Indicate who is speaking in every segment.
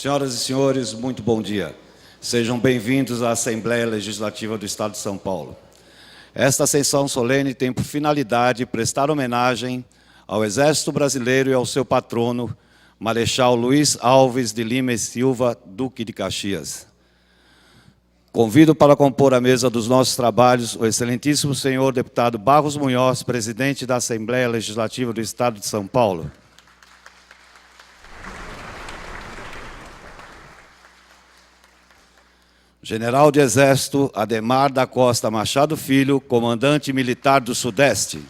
Speaker 1: Senhoras e senhores, muito bom dia. Sejam bem-vindos à Assembleia Legislativa do Estado de São Paulo. Esta sessão solene tem por finalidade prestar homenagem ao Exército Brasileiro e ao seu patrono, Marechal Luiz Alves de Lima e Silva, Duque de Caxias. Convido para compor a mesa dos nossos trabalhos o excelentíssimo senhor deputado Barros Munhoz, presidente da Assembleia Legislativa do Estado de São Paulo. General de Exército Adhemar da Costa Machado Filho, comandante militar do Sudeste.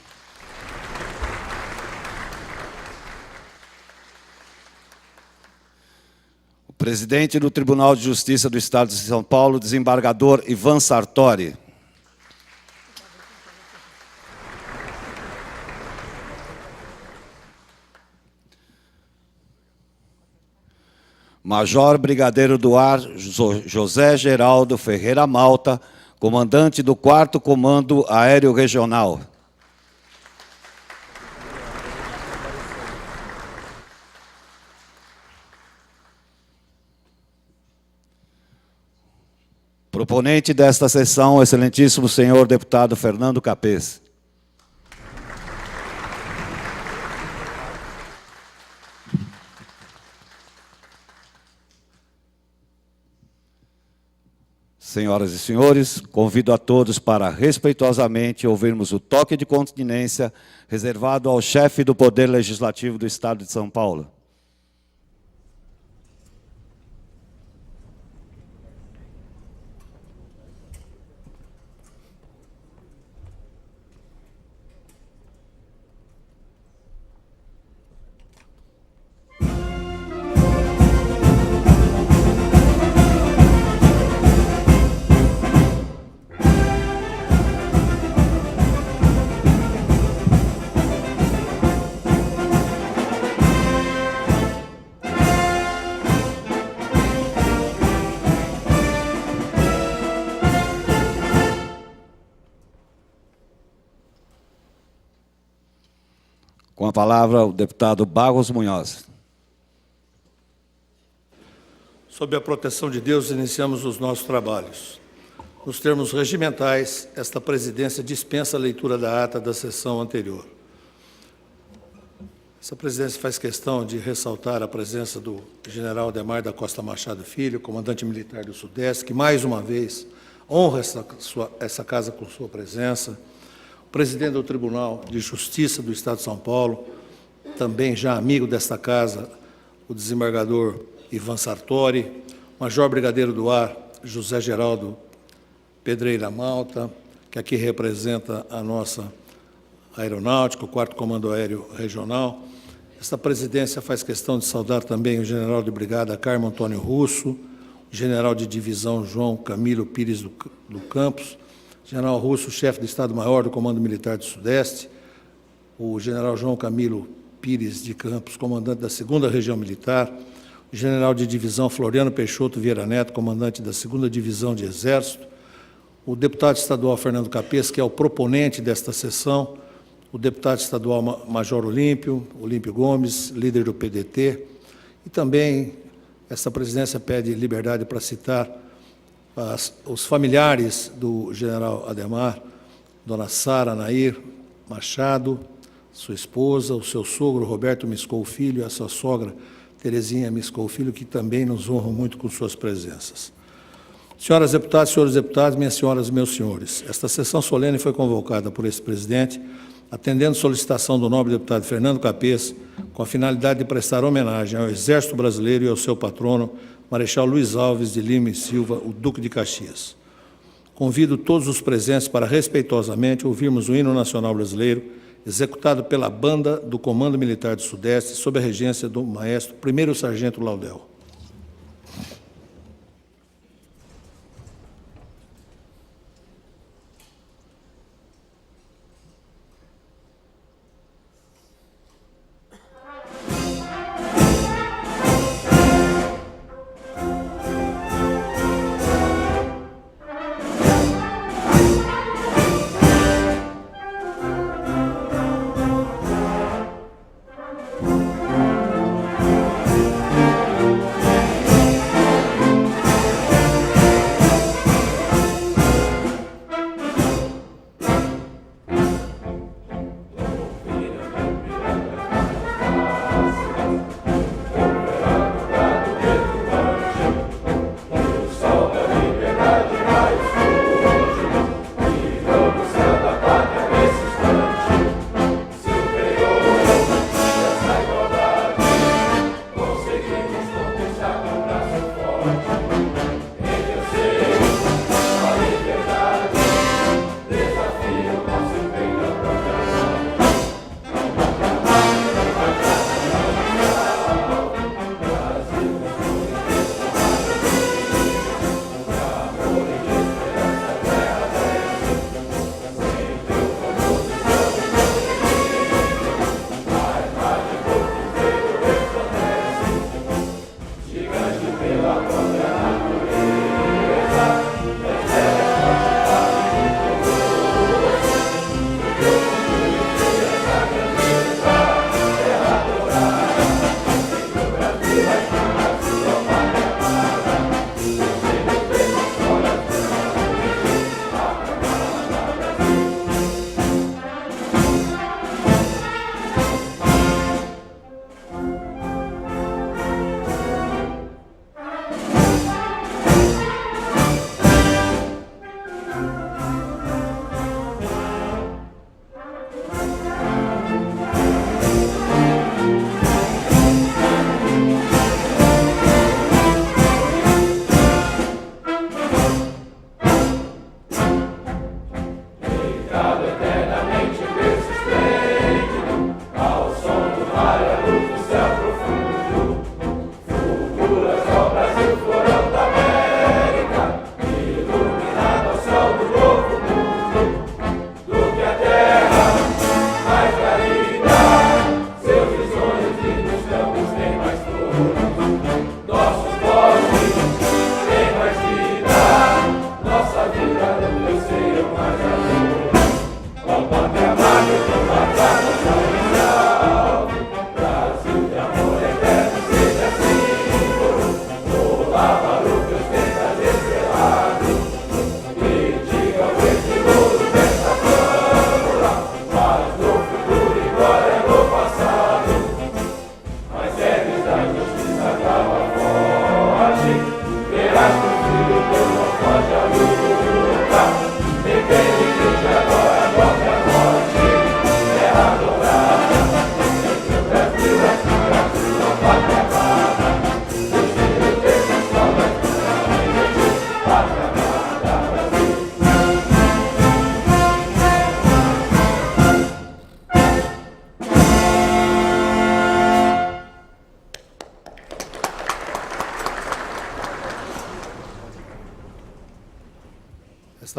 Speaker 1: O presidente do Tribunal de Justiça do Estado de São Paulo, desembargador Ivan Sartori. Major Brigadeiro do Ar José Geraldo Ferreira Malta, comandante do 4º Comando Aéreo Regional. Proponente desta sessão, o excelentíssimo senhor deputado Fernando Capês. Senhoras e senhores, convido a todos para respeitosamente ouvirmos o toque de continência reservado ao chefe do Poder Legislativo do Estado de São Paulo. Com a palavra, o deputado Barros Munhoz.
Speaker 2: Sob a proteção de Deus, iniciamos os nossos trabalhos. Nos termos regimentais, esta presidência dispensa a leitura da ata da sessão anterior. Essa presidência faz questão de ressaltar a presença do general Adhemar da Costa Machado Filho, comandante militar do Sudeste, que, mais uma vez, honra essa casa com sua presença. Presidente do Tribunal de Justiça do Estado de São Paulo, também já amigo desta casa, o desembargador Ivan Sartori, Major Brigadeiro do Ar José Geraldo Pedreira Malta, que aqui representa a nossa aeronáutica, o 4º Comando Aéreo Regional. Esta presidência faz questão de saudar também o general de brigada Carmo Antônio Russo, o general de divisão João Camilo Pires do Campos, general Russo, chefe do Estado-Maior do Comando Militar do Sudeste, o general João Camilo Pires de Campos, comandante da 2ª Região Militar, o general de divisão Floriano Peixoto Vieira Neto, comandante da 2ª Divisão de Exército, o deputado estadual Fernando Capês, que é o proponente desta sessão, o deputado estadual Major Olímpio Gomes, líder do PDT, e também esta presidência pede liberdade para citar os familiares do general Adhemar, dona Sara Nair Machado, sua esposa, o seu sogro Roberto Miscou Filho e a sua sogra Terezinha Miscou Filho, que também nos honram muito com suas presenças. Senhoras deputadas, senhores deputados, minhas senhoras e meus senhores, esta sessão solene foi convocada por esse presidente, atendendo solicitação do nobre deputado Fernando Capês, com a finalidade de prestar homenagem ao Exército Brasileiro e ao seu patrono, Marechal Luiz Alves de Lima e Silva, o Duque de Caxias. Convido todos os presentes para, respeitosamente, ouvirmos o hino nacional brasileiro, executado pela Banda do Comando Militar do Sudeste, sob a regência do maestro 1º Sargento Laudel.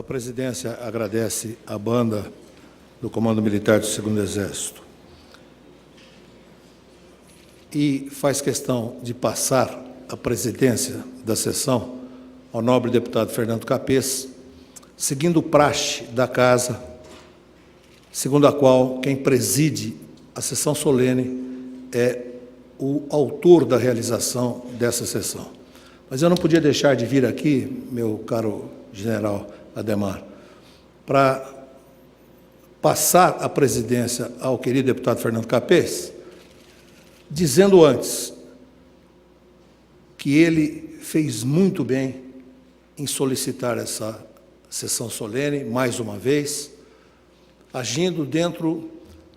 Speaker 2: a presidência agradece à banda do Comando Militar do 2º Exército e faz questão de passar a presidência da sessão ao nobre deputado Fernando Capês, seguindo o praxe da Casa, segundo a qual quem preside a sessão solene é o autor da realização dessa sessão. Mas eu não podia deixar de vir aqui, meu caro general Adhemar, para passar a presidência ao querido deputado Fernando Capês, dizendo antes que ele fez muito bem em solicitar essa sessão solene, mais uma vez, agindo dentro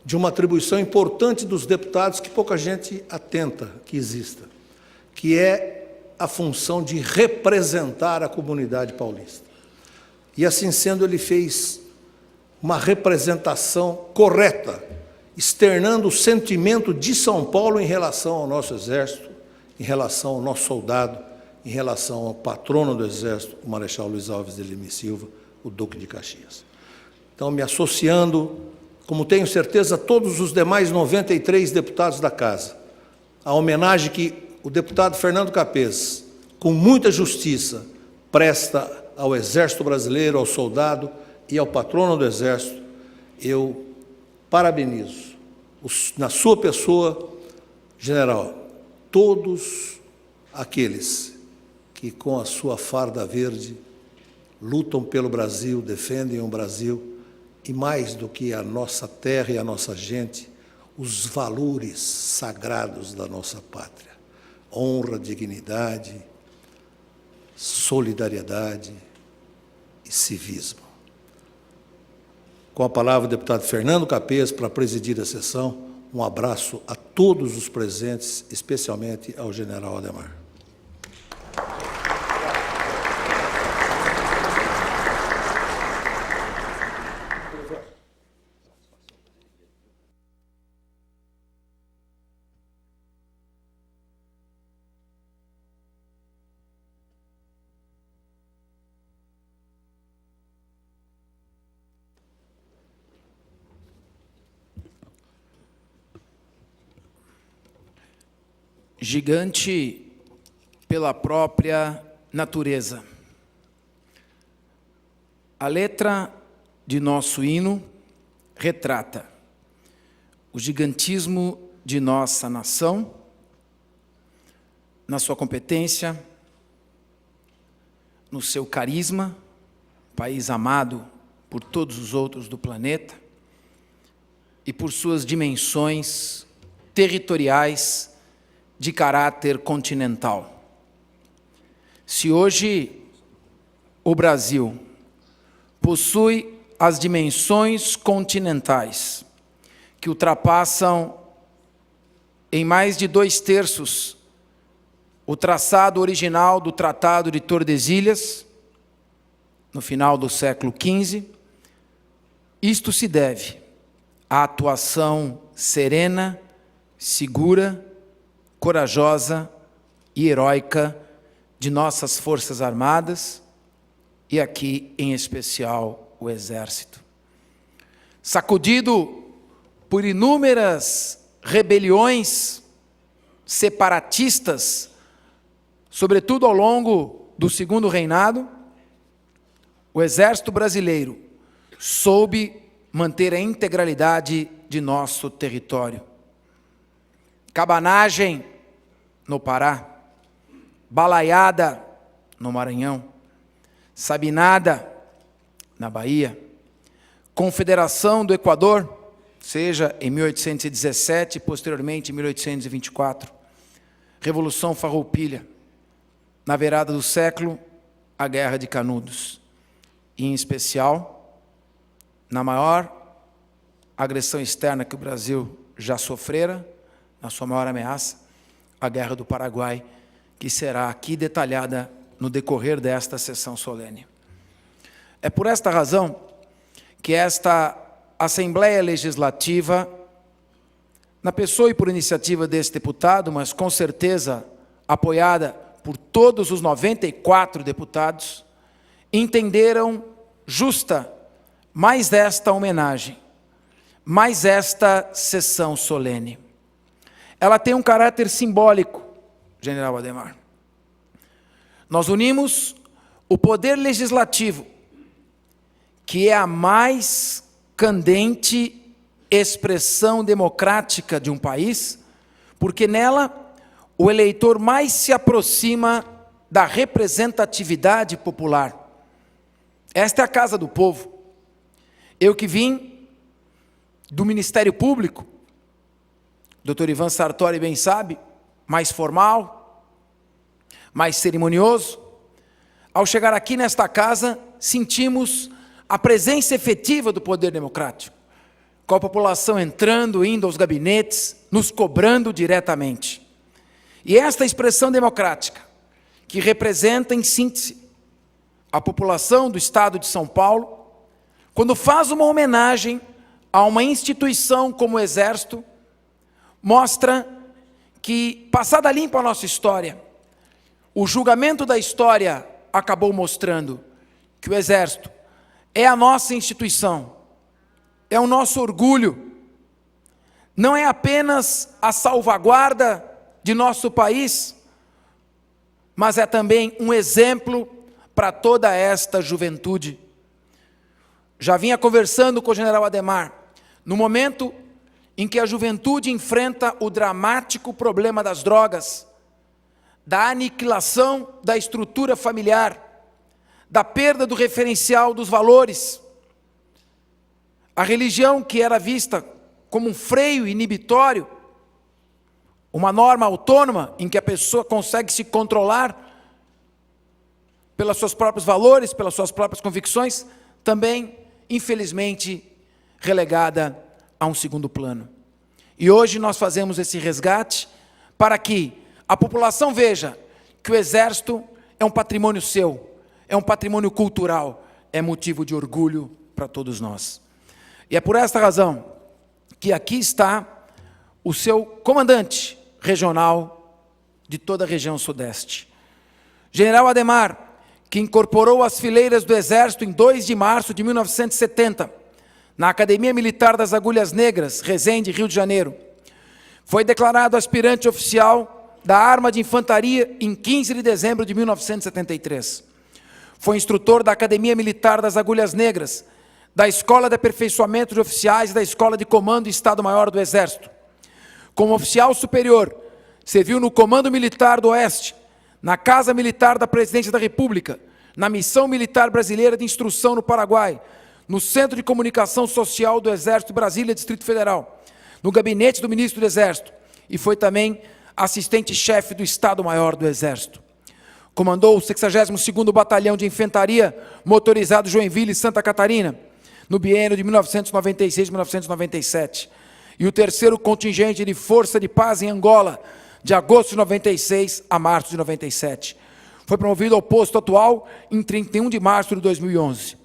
Speaker 2: de uma atribuição importante dos deputados que pouca gente atenta que exista, que é a função de representar a comunidade paulista. E, assim sendo, ele fez uma representação correta, externando o sentimento de São Paulo em relação ao nosso Exército, em relação ao nosso soldado, em relação ao patrono do Exército, o Marechal Luiz Alves de Lima e Silva, o Duque de Caxias. Então, me associando, como tenho certeza todos os demais 93 deputados da Casa, à homenagem que o deputado Fernando Capês, com muita justiça, presta ao Exército Brasileiro, ao soldado e ao patrono do Exército, eu parabenizo, na sua pessoa, general, todos aqueles que, com a sua farda verde, lutam pelo Brasil, defendem o Brasil, e mais do que a nossa terra e a nossa gente, os valores sagrados da nossa pátria. Honra, dignidade, solidariedade e civismo. Com a palavra, o deputado Fernando Capês, para presidir a sessão, um abraço a todos os presentes, especialmente ao general Adhemar.
Speaker 3: Gigante pela própria natureza. A letra de nosso hino retrata o gigantismo de nossa nação, na sua competência, no seu carisma, país amado por todos os outros do planeta, e por suas dimensões territoriais de caráter continental. Se hoje o Brasil possui as dimensões continentais que ultrapassam em mais de 2/3 o traçado original do Tratado de Tordesilhas, no final do século XV, isto se deve à atuação serena, segura, corajosa e heróica de nossas Forças Armadas e aqui, em especial, o Exército. Sacudido por inúmeras rebeliões separatistas, sobretudo ao longo do Segundo Reinado, o Exército Brasileiro soube manter a integralidade de nosso território. Cabanagem no Pará, Balaiada no Maranhão, Sabinada na Bahia, Confederação do Equador, seja em 1817 e posteriormente em 1824, Revolução Farroupilha, na virada do século, a Guerra de Canudos, e em especial, na maior agressão externa que o Brasil já sofrera, na sua maior ameaça, a Guerra do Paraguai, que será aqui detalhada no decorrer desta sessão solene. É por esta razão que esta Assembleia Legislativa, na pessoa e por iniciativa desse deputado, mas com certeza apoiada por todos os 94 deputados, entenderam justa mais esta homenagem, mais esta sessão solene. Ela tem um caráter simbólico, General Adhemar. Nós unimos o poder legislativo, que é a mais candente expressão democrática de um país, porque nela o eleitor mais se aproxima da representatividade popular. Esta é a casa do povo. Eu que vim do Ministério Público, Dr. Ivan Sartori bem sabe, mais formal, mais cerimonioso, ao chegar aqui nesta casa, sentimos a presença efetiva do poder democrático, com a população entrando, indo aos gabinetes, nos cobrando diretamente. E esta expressão democrática, que representa, em síntese, a população do Estado de São Paulo, quando faz uma homenagem a uma instituição como o Exército, mostra que, passada limpa a nossa história, o julgamento da história acabou mostrando que o Exército é a nossa instituição, é o nosso orgulho, não é apenas a salvaguarda de nosso país, mas é também um exemplo para toda esta juventude. Já vinha conversando com o General Adhemar, no momento em que a juventude enfrenta o dramático problema das drogas, da aniquilação da estrutura familiar, da perda do referencial dos valores. A religião, que era vista como um freio inibitório, uma norma autônoma em que a pessoa consegue se controlar pelos seus próprios valores, pelas suas próprias convicções, também, infelizmente, relegada a um segundo plano. E hoje nós fazemos esse resgate para que a população veja que o Exército é um patrimônio seu, é um patrimônio cultural, é motivo de orgulho para todos nós. E é por esta razão que aqui está o seu comandante regional de toda a região sudeste. General Adhemar, que incorporou as fileiras do Exército em 2 de março de 1970, na Academia Militar das Agulhas Negras, Resende, Rio de Janeiro. Foi declarado aspirante oficial da Arma de Infantaria em 15 de dezembro de 1973. Foi instrutor da Academia Militar das Agulhas Negras, da Escola de Aperfeiçoamento de Oficiais e da Escola de Comando do Estado-Maior do Exército. Como oficial superior, serviu no Comando Militar do Oeste, na Casa Militar da Presidência da República, na Missão Militar Brasileira de Instrução no Paraguai, no Centro de Comunicação Social do Exército Brasília, Distrito Federal, no Gabinete do Ministro do Exército, e foi também assistente-chefe do Estado-Maior do Exército. Comandou o 62º Batalhão de Infantaria Motorizado Joinville, Santa Catarina, no biênio de 1996 e 1997, e o 3º Contingente de Força de Paz em Angola, de agosto de 96 a março de 97. Foi promovido ao posto atual em 31 de março de 2011.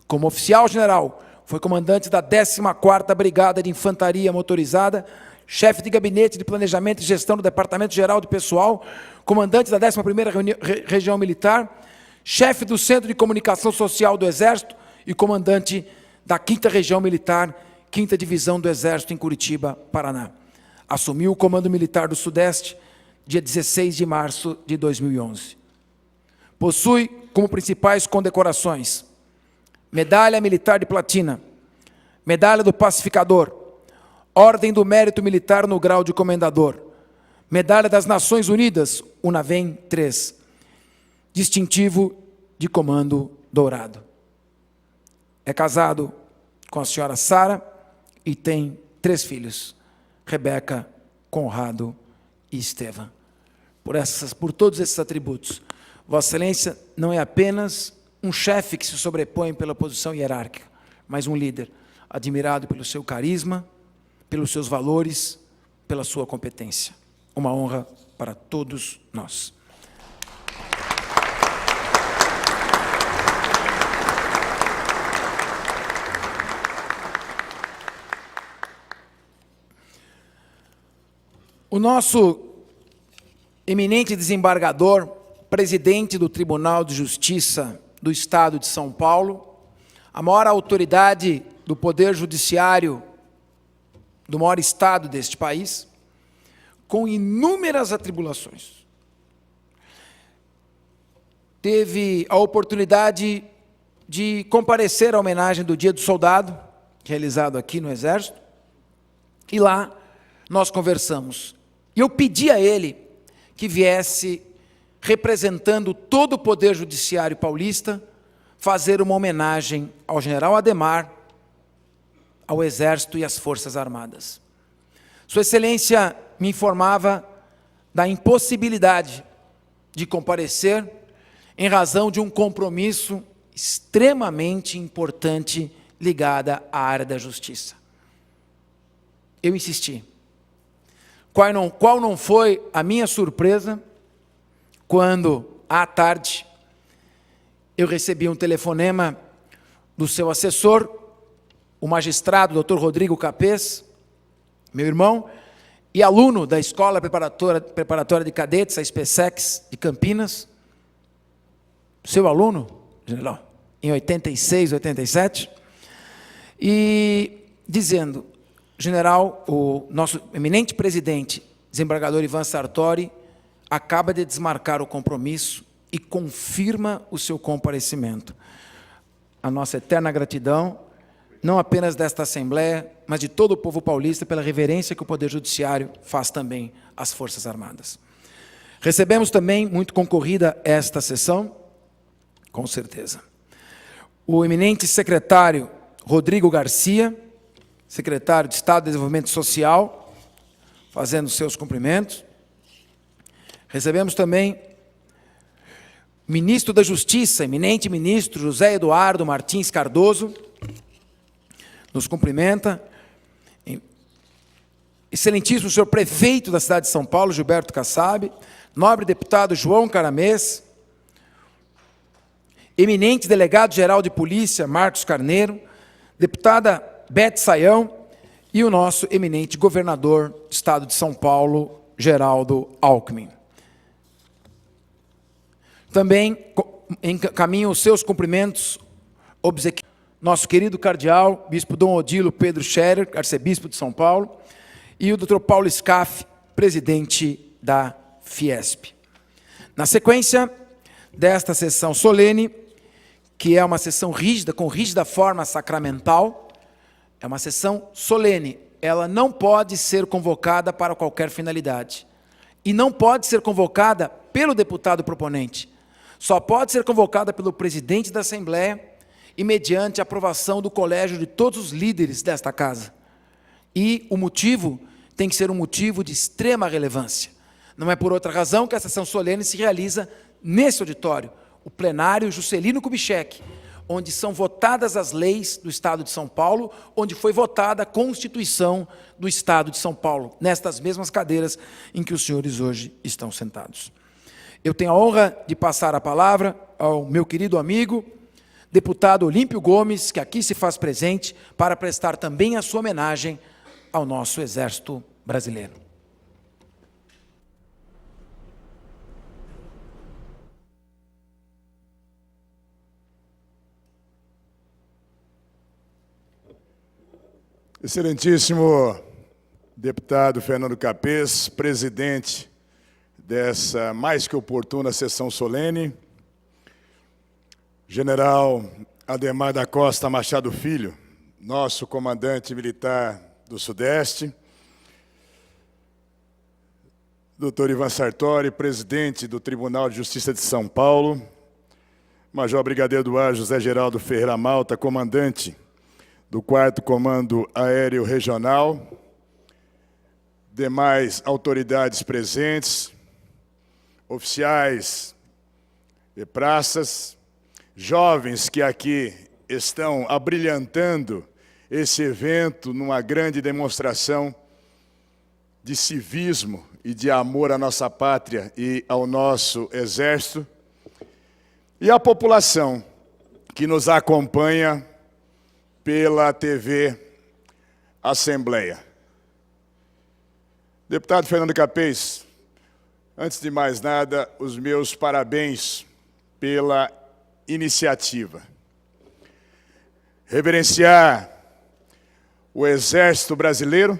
Speaker 3: Como oficial general, foi comandante da 14ª Brigada de Infantaria Motorizada, chefe de Gabinete de Planejamento e Gestão do Departamento Geral do Pessoal, comandante da 11ª Região Militar, chefe do Centro de Comunicação Social do Exército e comandante da 5ª Região Militar, 5ª Divisão do Exército em Curitiba, Paraná. Assumiu o Comando Militar do Sudeste, dia 16 de março de 2011. Possui como principais condecorações: Medalha Militar de Platina, Medalha do Pacificador, Ordem do Mérito Militar no grau de Comendador, Medalha das Nações Unidas, UNAVEM 3, Distintivo de Comando Dourado. É casado com a senhora Sara e tem 3 filhos, Rebeca, Conrado e Estevam. Por todos esses atributos, Vossa Excelência não é apenas um chefe que se sobrepõe pela posição hierárquica, mas um líder admirado pelo seu carisma, pelos seus valores, pela sua competência. Uma honra para todos nós. O nosso eminente desembargador, presidente do Tribunal de Justiça do Estado de São Paulo, a maior autoridade do Poder Judiciário do maior estado deste país, com inúmeras atribulações. Teve a oportunidade de comparecer à homenagem do Dia do Soldado, realizado aqui no Exército, e lá nós conversamos. E eu pedi a ele que viesse, representando todo o Poder Judiciário paulista, fazer uma homenagem ao general Adhemar, ao Exército e às Forças Armadas. Sua Excelência me informava da impossibilidade de comparecer em razão de um compromisso extremamente importante ligado à área da justiça. Eu insisti. Qual não foi a minha surpresa quando, à tarde, eu recebi um telefonema do seu assessor, o magistrado Dr. Rodrigo Capês, meu irmão, e aluno da Escola Preparatória de Cadetes, a SPSEX, de Campinas, seu aluno, general, em 86, 87, e dizendo: general, o nosso eminente presidente, desembargador Ivan Sartori, acaba de desmarcar o compromisso e confirma o seu comparecimento. A nossa eterna gratidão, não apenas desta Assembleia, mas de todo o povo paulista, pela reverência que o Poder Judiciário faz também às Forças Armadas. Recebemos também, muito concorrida esta sessão, com certeza, o eminente secretário Rodrigo Garcia, secretário de Estado de Desenvolvimento Social, fazendo seus cumprimentos. Recebemos também o ministro da Justiça, eminente ministro José Eduardo Martins Cardoso, nos cumprimenta. Excelentíssimo senhor prefeito da cidade de São Paulo, Gilberto Kassab, nobre deputado João Caramês, eminente delegado-geral de polícia, Marcos Carneiro, deputada Beth Sayão e o nosso eminente governador do estado de São Paulo, Geraldo Alckmin. Também encaminho os seus cumprimentos, nosso querido cardeal, bispo Dom Odilo Pedro Scherer, arcebispo de São Paulo, e o Dr. Paulo Scaff, presidente da Fiesp. Na sequência desta sessão solene, que é uma sessão rígida, com rígida forma sacramental, é uma sessão solene, ela não pode ser convocada para qualquer finalidade. E não pode ser convocada pelo deputado proponente. Só pode ser convocada pelo presidente da Assembleia e mediante a aprovação do colégio de todos os líderes desta casa. E o motivo tem que ser um motivo de extrema relevância. Não é por outra razão que a sessão solene se realiza nesse auditório, o plenário Juscelino Kubitschek, onde são votadas as leis do Estado de São Paulo, onde foi votada a Constituição do Estado de São Paulo, nestas mesmas cadeiras em que os senhores hoje estão sentados. Eu tenho a honra de passar a palavra ao meu querido amigo, deputado Olímpio Gomes, que aqui se faz presente, para prestar também a sua homenagem ao nosso Exército Brasileiro.
Speaker 4: Excelentíssimo deputado Fernando Capês, presidente dessa mais que oportuna sessão solene, general Adhemar da Costa Machado Filho, nosso comandante militar do Sudeste, doutor Ivan Sartori, presidente do Tribunal de Justiça de São Paulo, Major Brigadeiro do Ar José Geraldo Ferreira Malta, comandante do 4º Comando Aéreo Regional, demais autoridades presentes, oficiais de praças, jovens que aqui estão abrilhantando esse evento numa grande demonstração de civismo e de amor à nossa pátria e ao nosso Exército, e a população que nos acompanha pela TV Assembleia. Deputado Fernando Capês, antes de mais nada, os meus parabéns pela iniciativa. reverenciar o Exército Brasileiro,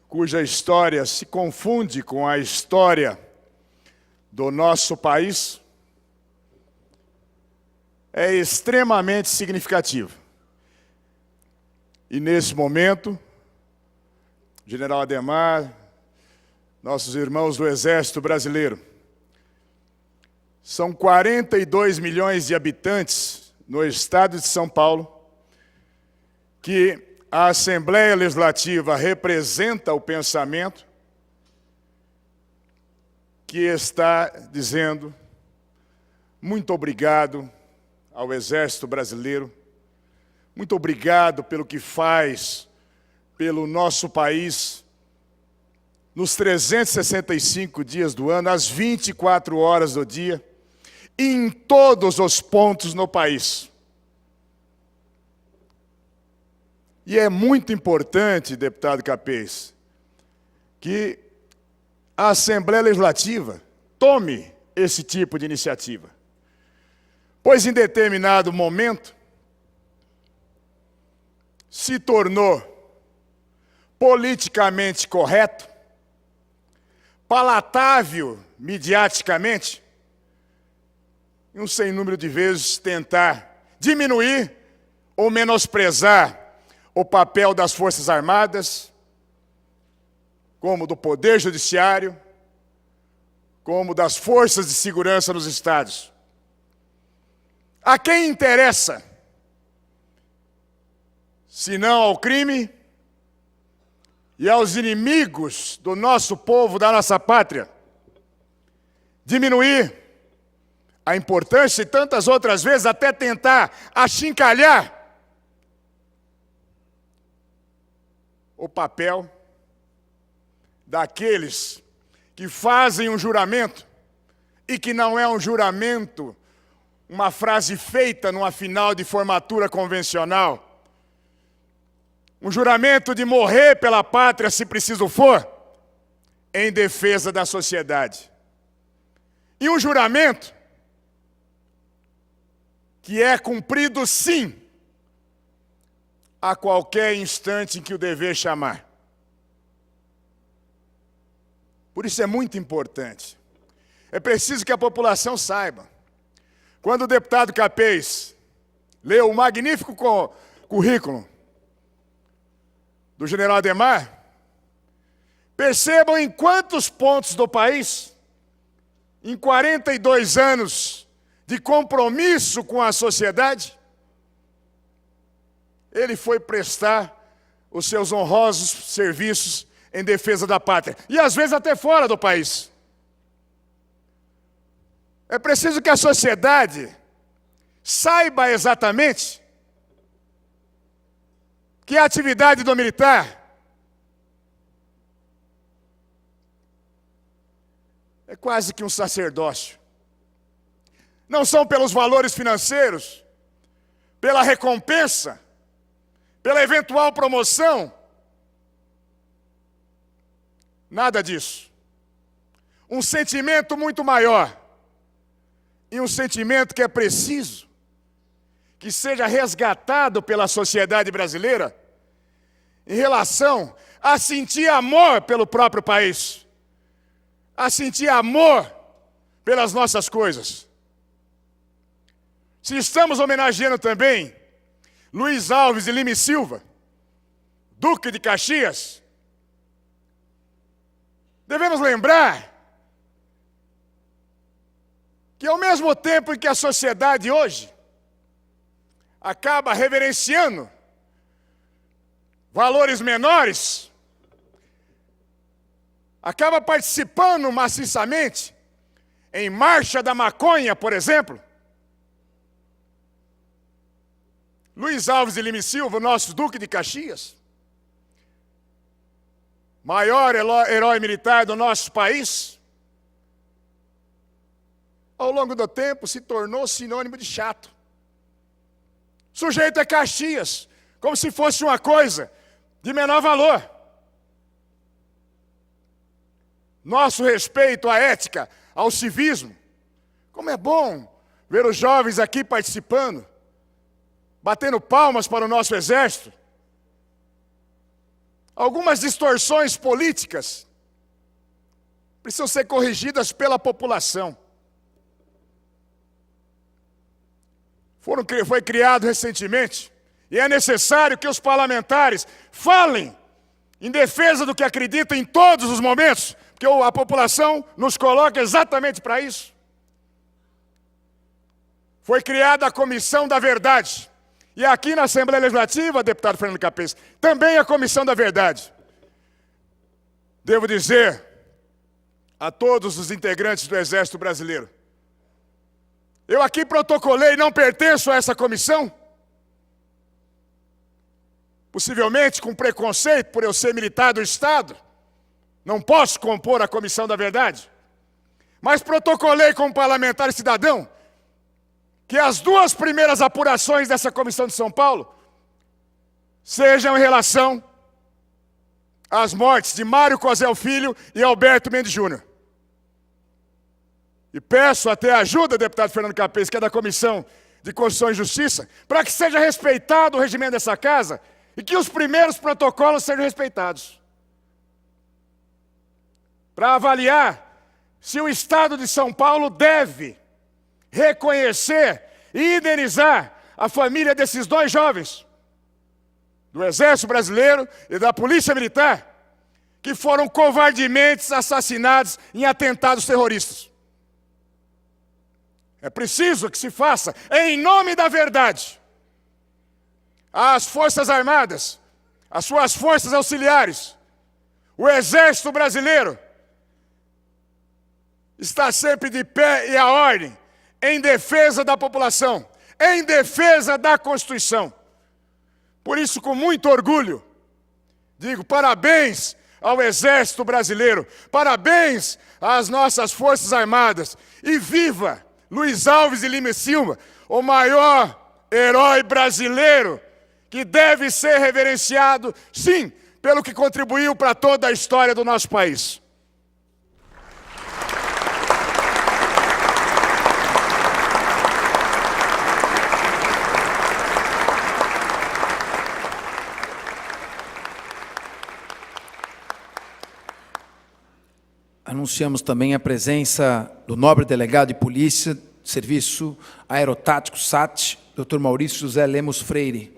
Speaker 4: cuja história se confunde com a história do nosso país, é extremamente significativo. E nesse momento, General Adhemar, nossos irmãos do Exército Brasileiro, são 42 milhões de habitantes no estado de São Paulo, que a Assembleia Legislativa representa o pensamento que está dizendo muito obrigado ao Exército Brasileiro, muito obrigado pelo que faz pelo nosso país nos 365 dias do ano, às 24 horas do dia, em todos os pontos no país. E é muito importante, deputado Capês, que a Assembleia Legislativa tome esse tipo de iniciativa. Pois em determinado momento se tornou politicamente correto, palatável mediaticamente, e um sem número de vezes tentar diminuir ou menosprezar o papel das Forças Armadas, como do Poder Judiciário, como das Forças de Segurança nos estados. A quem interessa, senão ao crime e aos inimigos do nosso povo, da nossa pátria, diminuir a importância e tantas outras vezes até tentar achincalhar o papel daqueles que fazem um juramento e que não é um juramento, uma frase feita numa final de formatura convencional, um juramento de morrer pela pátria, se preciso for, em defesa da sociedade. E um juramento que é cumprido, sim, a qualquer instante em que o dever chamar. Por isso é muito importante. É preciso que a população saiba. Quando o deputado Capês leu o magnífico currículo do general Adhemar, percebam em quantos pontos do país, em 42 anos de compromisso com a sociedade, ele foi prestar os seus honrosos serviços em defesa da pátria, e às vezes até fora do país. É preciso que a sociedade saiba exatamente que a atividade do militar é quase que um sacerdócio. Não são pelos valores financeiros, pela recompensa, pela eventual promoção. Nada disso. Um sentimento muito maior. E um sentimento que é preciso que seja resgatado pela sociedade brasileira em relação a sentir amor pelo próprio país, a sentir amor pelas nossas coisas. Se estamos homenageando também Luiz Alves de Lima e Silva, Duque de Caxias, devemos lembrar que ao mesmo tempo em que a sociedade hoje acaba reverenciando valores menores, acaba participando maciçamente em Marcha da Maconha, por exemplo, Luiz Alves de Lima e Silva, nosso Duque de Caxias, maior herói militar do nosso país, ao longo do tempo se tornou sinônimo de chato. O sujeito é Caxias, como se fosse uma coisa de menor valor. Nosso respeito à ética, ao civismo. Como é bom ver os jovens aqui participando. batendo palmas para o nosso Exército, algumas distorções políticas precisam ser corrigidas pela população. Foi criado recentemente, e é necessário que os parlamentares falem em defesa do que acreditam em todos os momentos, porque a população nos coloca exatamente para isso. Foi criada a Comissão da Verdade. E aqui na Assembleia Legislativa, deputado Fernando Capês, também a Comissão da Verdade. Devo dizer a todos os integrantes do Exército Brasileiro, eu aqui protocolei, não pertenço a essa comissão, possivelmente com preconceito por eu ser militar do Estado, não posso compor a Comissão da Verdade, mas protocolei como parlamentar e cidadão que as duas primeiras apurações dessa Comissão de São Paulo sejam em relação às mortes de Mário Cosel Filho e Alberto Mendes Júnior. E peço até a ajuda, deputado Fernando Capês, que é da Comissão de Constituição e Justiça, para que seja respeitado o regimento dessa casa e que os primeiros protocolos sejam respeitados. Para avaliar se o Estado de São Paulo deve reconhecer e indenizar a família desses dois jovens, do Exército Brasileiro e da Polícia Militar, que foram covardemente assassinados em atentados terroristas. É preciso que se faça, em nome da verdade, as Forças Armadas, as suas forças auxiliares, o Exército Brasileiro, está sempre de pé e à ordem, em defesa da população, em defesa da Constituição. Por isso, com muito orgulho, digo parabéns ao Exército Brasileiro, parabéns às nossas Forças Armadas, e viva Luiz Alves de Lima e Silva, o maior herói brasileiro, que deve ser reverenciado, sim, pelo que contribuiu para toda a história do nosso país.
Speaker 3: Anunciamos também a presença do nobre delegado de polícia, Serviço Aerotático SAT, Dr. Maurício José Lemos Freire.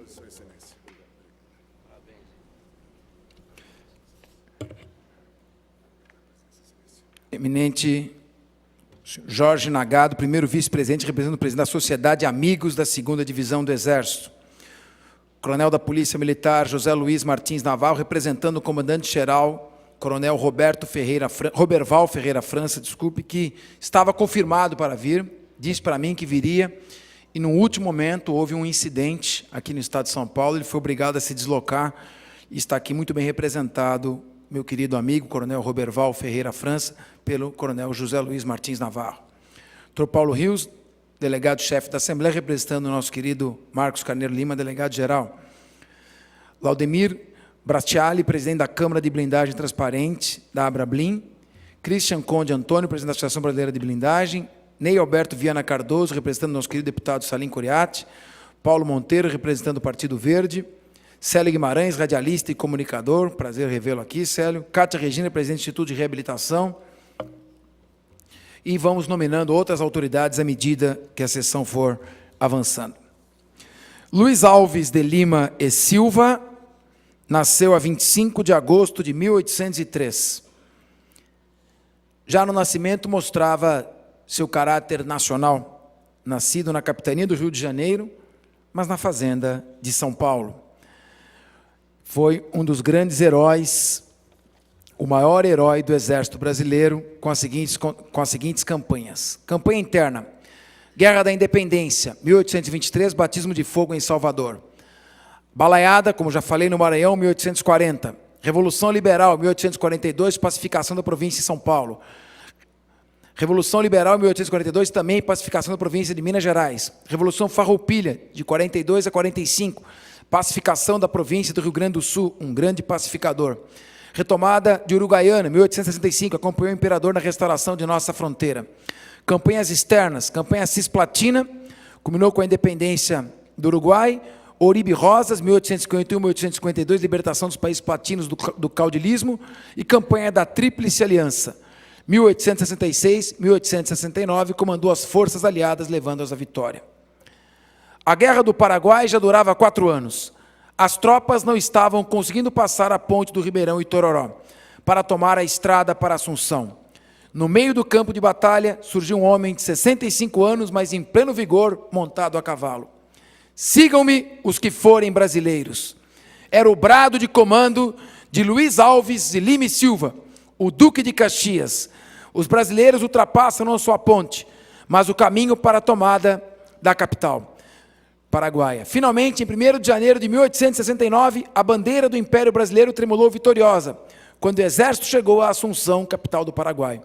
Speaker 3: Eminente Jorge Nagado, primeiro vice-presidente, representando o presidente da Sociedade Amigos da 2ª Divisão do Exército. Coronel da Polícia Militar, José Luiz Martins Navarro, representando o comandante-geral, Coronel Roberval Ferreira França, que estava confirmado para vir, disse para mim que viria, e no último momento houve um incidente aqui no estado de São Paulo, ele foi obrigado a se deslocar, e está aqui muito bem representado, meu querido amigo, Coronel Roberval Ferreira França, pelo Coronel José Luiz Martins Navarro. Dr. Paulo Rios, delegado-chefe da Assembleia, representando o nosso querido Marcos Carneiro Lima, delegado-geral. Laudemir Bracciali, presidente da Câmara de Blindagem Transparente, da Abrablim. Christian Conde Antônio, presidente da Associação Brasileira de Blindagem. Ney Alberto Viana Cardoso, representando o nosso querido deputado Salim Coriati. Paulo Monteiro, representando o Partido Verde. Célio Guimarães, radialista e comunicador, prazer revê-lo aqui, Célio. Cátia Regina, presidente do Instituto de Reabilitação. E vamos nominando outras autoridades à medida que a sessão for avançando. Luiz Alves de Lima e Silva nasceu a 25 de agosto de 1803. Já no nascimento mostrava seu caráter nacional, nascido na capitania do Rio de Janeiro, mas na fazenda de São Paulo. Foi um dos grandes heróis, o maior herói do Exército Brasileiro, com as seguintes campanhas. Campanha interna: Guerra da Independência, 1823, batismo de fogo em Salvador. Balaiada, como já falei, no Maranhão, 1840. Revolução Liberal, 1842, pacificação da província de São Paulo. Revolução Liberal, 1842, também pacificação da província de Minas Gerais. Revolução Farroupilha, de 42 a 45, pacificação da província do Rio Grande do Sul, um grande pacificador. Retomada de Uruguaiana, 1865, acompanhou o imperador na restauração de nossa fronteira. Campanhas externas: campanha Cisplatina, culminou com a independência do Uruguai, Oribe Rosas, 1851-1852, libertação dos países platinos do caudilismo e campanha da Tríplice Aliança. 1866-1869, comandou as forças aliadas, levando-as à vitória. A Guerra do Paraguai já durava 4 anos. As tropas não estavam conseguindo passar a ponte do Ribeirão Itororó para tomar a estrada para Assunção. No meio do campo de batalha, surgiu um homem de 65 anos, mas em pleno vigor, montado a cavalo. Sigam-me os que forem brasileiros. Era o brado de comando de Luiz Alves de Lima e Silva, o Duque de Caxias. Os brasileiros ultrapassam não só a ponte, mas o caminho para a tomada da capital paraguaia. Finalmente, em 1º de janeiro de 1869, a bandeira do Império Brasileiro tremulou vitoriosa, quando o exército chegou a Assunção, capital do Paraguai.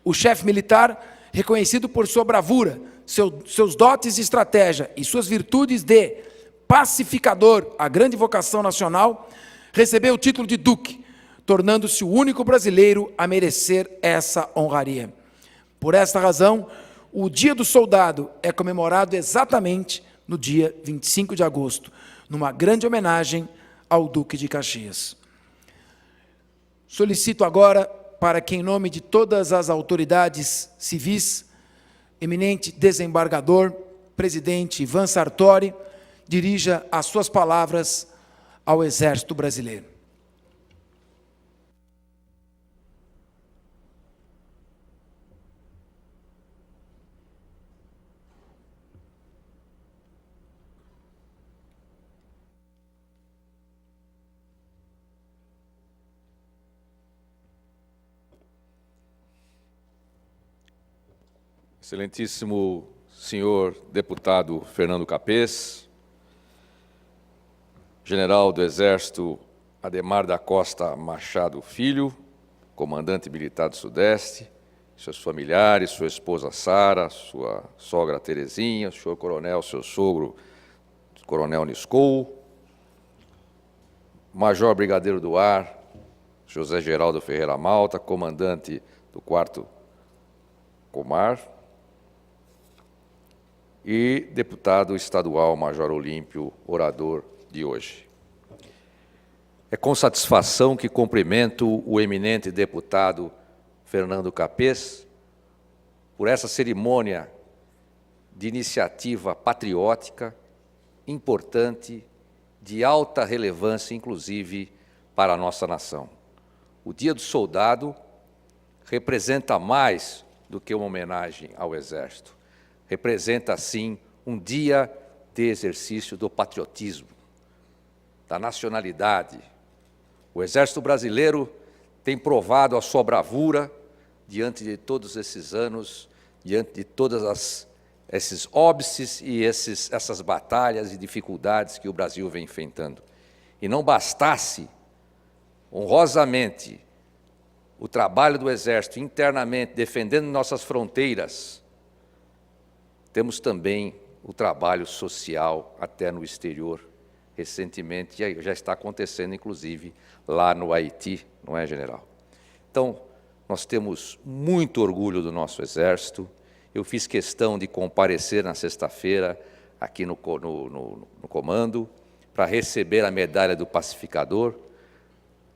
Speaker 3: O chefe militar, reconhecido por sua bravura, seus dotes de estratégia e suas virtudes de pacificador, a grande vocação nacional, recebeu o título de duque, tornando-se o único brasileiro a merecer essa honraria. Por esta razão, o Dia do Soldado é comemorado exatamente no dia 25 de agosto, numa grande homenagem ao Duque de Caxias. Solicito agora para que, em nome de todas as autoridades civis, eminente desembargador, presidente Ivan Sartori, dirija as suas palavras ao Exército Brasileiro.
Speaker 5: Excelentíssimo senhor deputado Fernando Capês, general do Exército Ademar da Costa Machado Filho, comandante militar do Sudeste, seus familiares, sua esposa Sara, sua sogra Terezinha, senhor coronel, seu sogro, coronel Niscou, major brigadeiro do ar, José Geraldo Ferreira Malta, comandante do 4º Comar, e deputado estadual Major Olímpio, orador de hoje. É com satisfação que cumprimento o eminente deputado Fernando Capês por essa cerimônia de iniciativa patriótica, importante, de alta relevância, inclusive, para a nossa nação. O Dia do Soldado representa mais do que uma homenagem ao Exército. Representa, sim, um dia de exercício do patriotismo, da nacionalidade. O Exército Brasileiro tem provado a sua bravura diante de todos esses anos, diante de todas esses óbices e essas batalhas e dificuldades que o Brasil vem enfrentando. E não bastasse, honrosamente, o trabalho do Exército internamente, defendendo nossas fronteiras, temos também o trabalho social até no exterior. Recentemente já está acontecendo, inclusive, lá no Haiti, não é, general? Então, nós temos muito orgulho do nosso Exército. Eu fiz questão de comparecer na sexta-feira aqui no comando para receber a medalha do pacificador,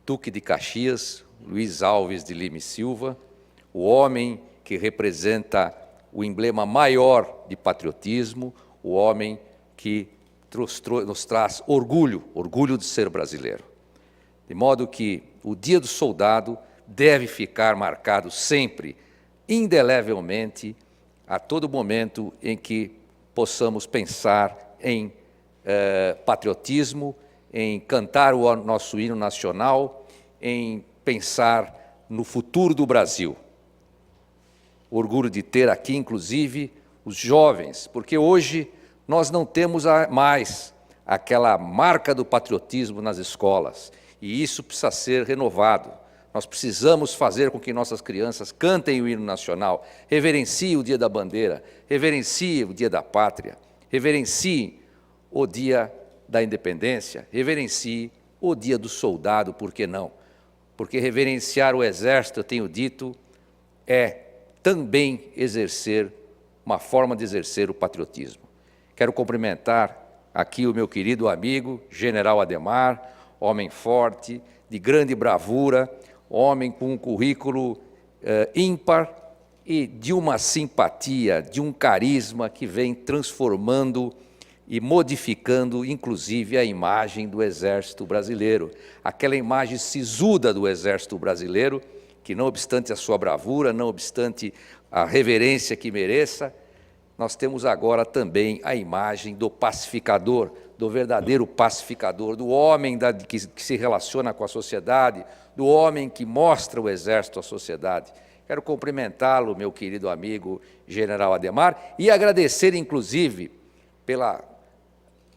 Speaker 5: Duque de Caxias, Luiz Alves de Lima e Silva, o homem que representa o emblema maior de patriotismo, o homem que nos traz orgulho de ser brasileiro. De modo que o Dia do Soldado deve ficar marcado sempre, indelevelmente, a todo momento em que possamos pensar em patriotismo, em cantar o nosso hino nacional, em pensar no futuro do Brasil. Orgulho de ter aqui, inclusive, os jovens, porque hoje nós não temos mais aquela marca do patriotismo nas escolas, e isso precisa ser renovado. Nós precisamos fazer com que nossas crianças cantem o hino nacional, reverenciem o Dia da Bandeira, reverenciem o Dia da Pátria, reverenciem o Dia da Independência, reverenciem o Dia do Soldado, por que não? Porque reverenciar o Exército, eu tenho dito, é também exercer uma forma de exercer o patriotismo. Quero cumprimentar aqui o meu querido amigo, General Adhemar, homem forte, de grande bravura, homem com um currículo ímpar e de uma simpatia, de um carisma que vem transformando e modificando, inclusive, a imagem do Exército Brasileiro. Aquela imagem sisuda do Exército Brasileiro, que não obstante a sua bravura, não obstante a reverência que mereça, nós temos agora também a imagem do pacificador, do verdadeiro pacificador, do homem que se relaciona com a sociedade, do homem que mostra o Exército à sociedade. Quero cumprimentá-lo, meu querido amigo General Adhemar, e agradecer, inclusive,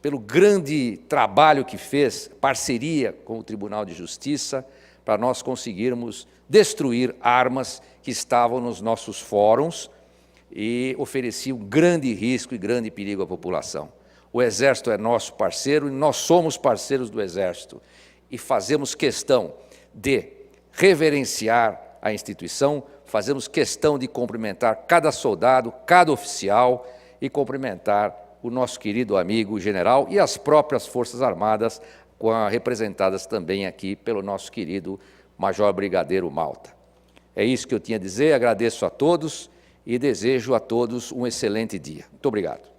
Speaker 5: pelo grande trabalho que fez, parceria com o Tribunal de Justiça, para nós conseguirmos destruir armas que estavam nos nossos fóruns e ofereciam grande risco e grande perigo à população. O Exército é nosso parceiro e nós somos parceiros do Exército e fazemos questão de reverenciar a instituição, fazemos questão de cumprimentar cada soldado, cada oficial e cumprimentar o nosso querido amigo general e as próprias Forças Armadas, representadas também aqui pelo nosso querido Major Brigadeiro Malta. É isso que eu tinha a dizer, agradeço a todos e desejo a todos um excelente dia. Muito obrigado.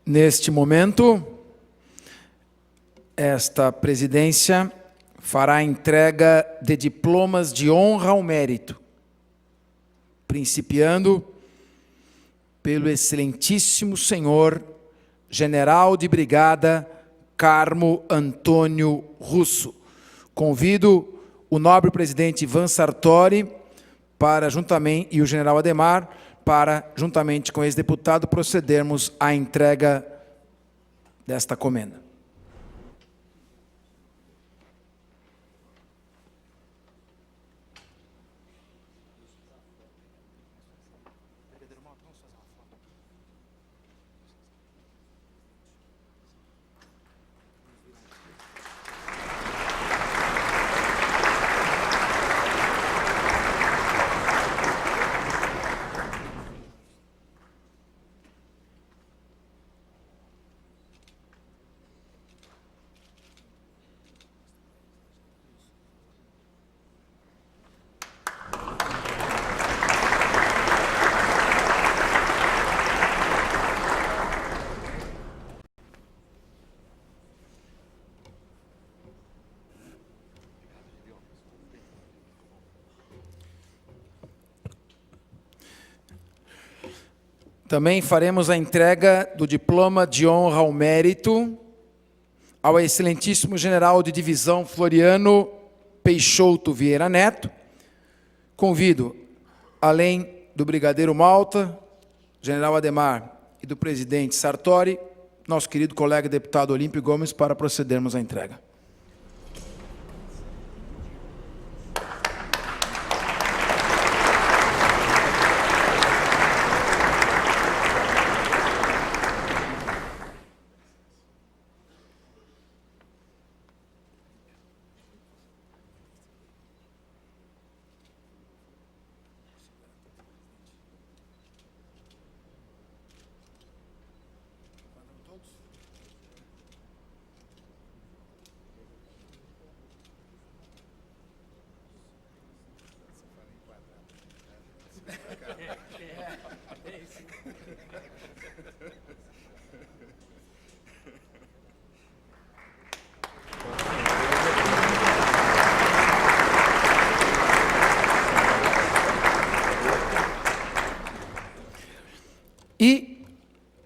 Speaker 3: Neste momento, esta presidência fará a entrega de diplomas de honra ao mérito, principiando pelo excelentíssimo senhor General de Brigada Carmo Antônio Russo. Convido o nobre presidente Ivan Sartori para, juntamente, e o general Adhemar, para, juntamente com o ex-deputado, procedermos à entrega desta comenda. Também faremos a entrega do diploma de honra ao mérito ao excelentíssimo general de divisão Floriano Peixoto Vieira Neto. Convido, além do brigadeiro Malta, general Adhemar e do presidente Sartori, nosso querido colega deputado Olímpio Gomes, para procedermos à entrega. E,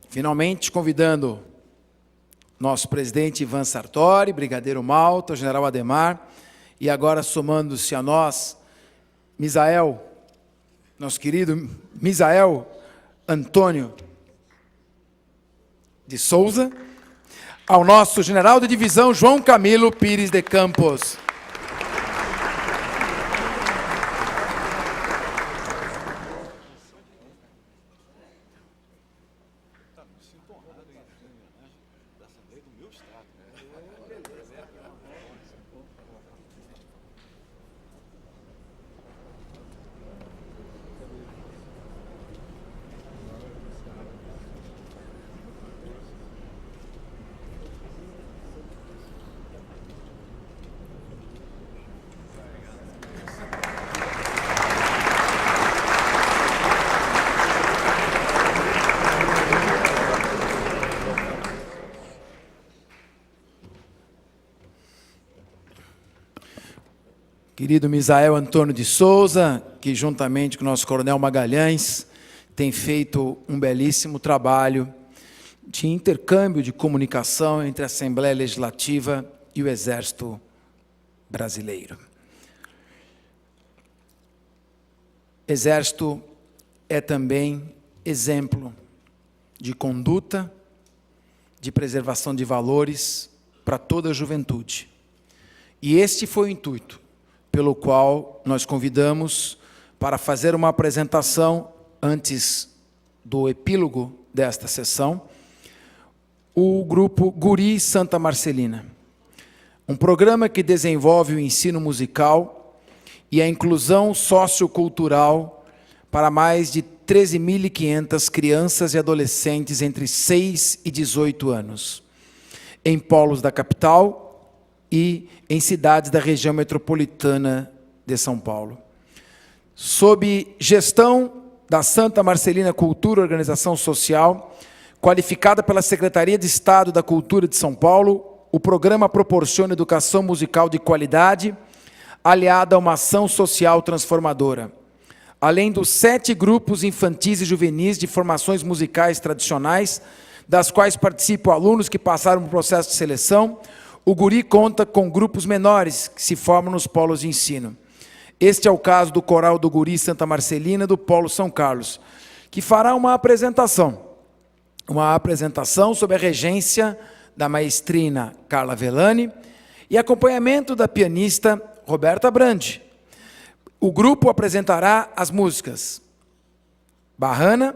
Speaker 3: finalmente, convidando nosso presidente Ivan Sartori, brigadeiro Malta, o general Ademar, e agora somando-se a nós, Misael, nosso querido Misael Antônio de Souza, ao nosso general de divisão João Camilo Pires de Campos. Querido Misael Antônio de Souza, que juntamente com o nosso coronel Magalhães, tem feito um belíssimo trabalho de intercâmbio de comunicação entre a Assembleia Legislativa e o Exército Brasileiro. Exército é também exemplo de conduta, de preservação de valores para toda a juventude. E este foi o intuito pelo qual nós convidamos para fazer uma apresentação antes do epílogo desta sessão, o grupo Guri Santa Marcelina, um programa que desenvolve o ensino musical e a inclusão sociocultural para mais de 13.500 crianças e adolescentes entre 6 e 18 anos, em polos da capital e em cidades da região metropolitana de São Paulo. Sob gestão da Santa Marcelina Cultura, organização social, qualificada pela Secretaria de Estado da Cultura de São Paulo, o programa proporciona educação musical de qualidade, aliada a uma ação social transformadora. Além dos 7 grupos infantis e juvenis de formações musicais tradicionais, das quais participam alunos que passaram por processo de seleção, o Guri conta com grupos menores que se formam nos polos de ensino. Este é o caso do Coral do Guri Santa Marcelina do Polo São Carlos, que fará uma apresentação sob a regência da maestrina Carla Velani e acompanhamento da pianista Roberta Brandi. O grupo apresentará as músicas Barrana,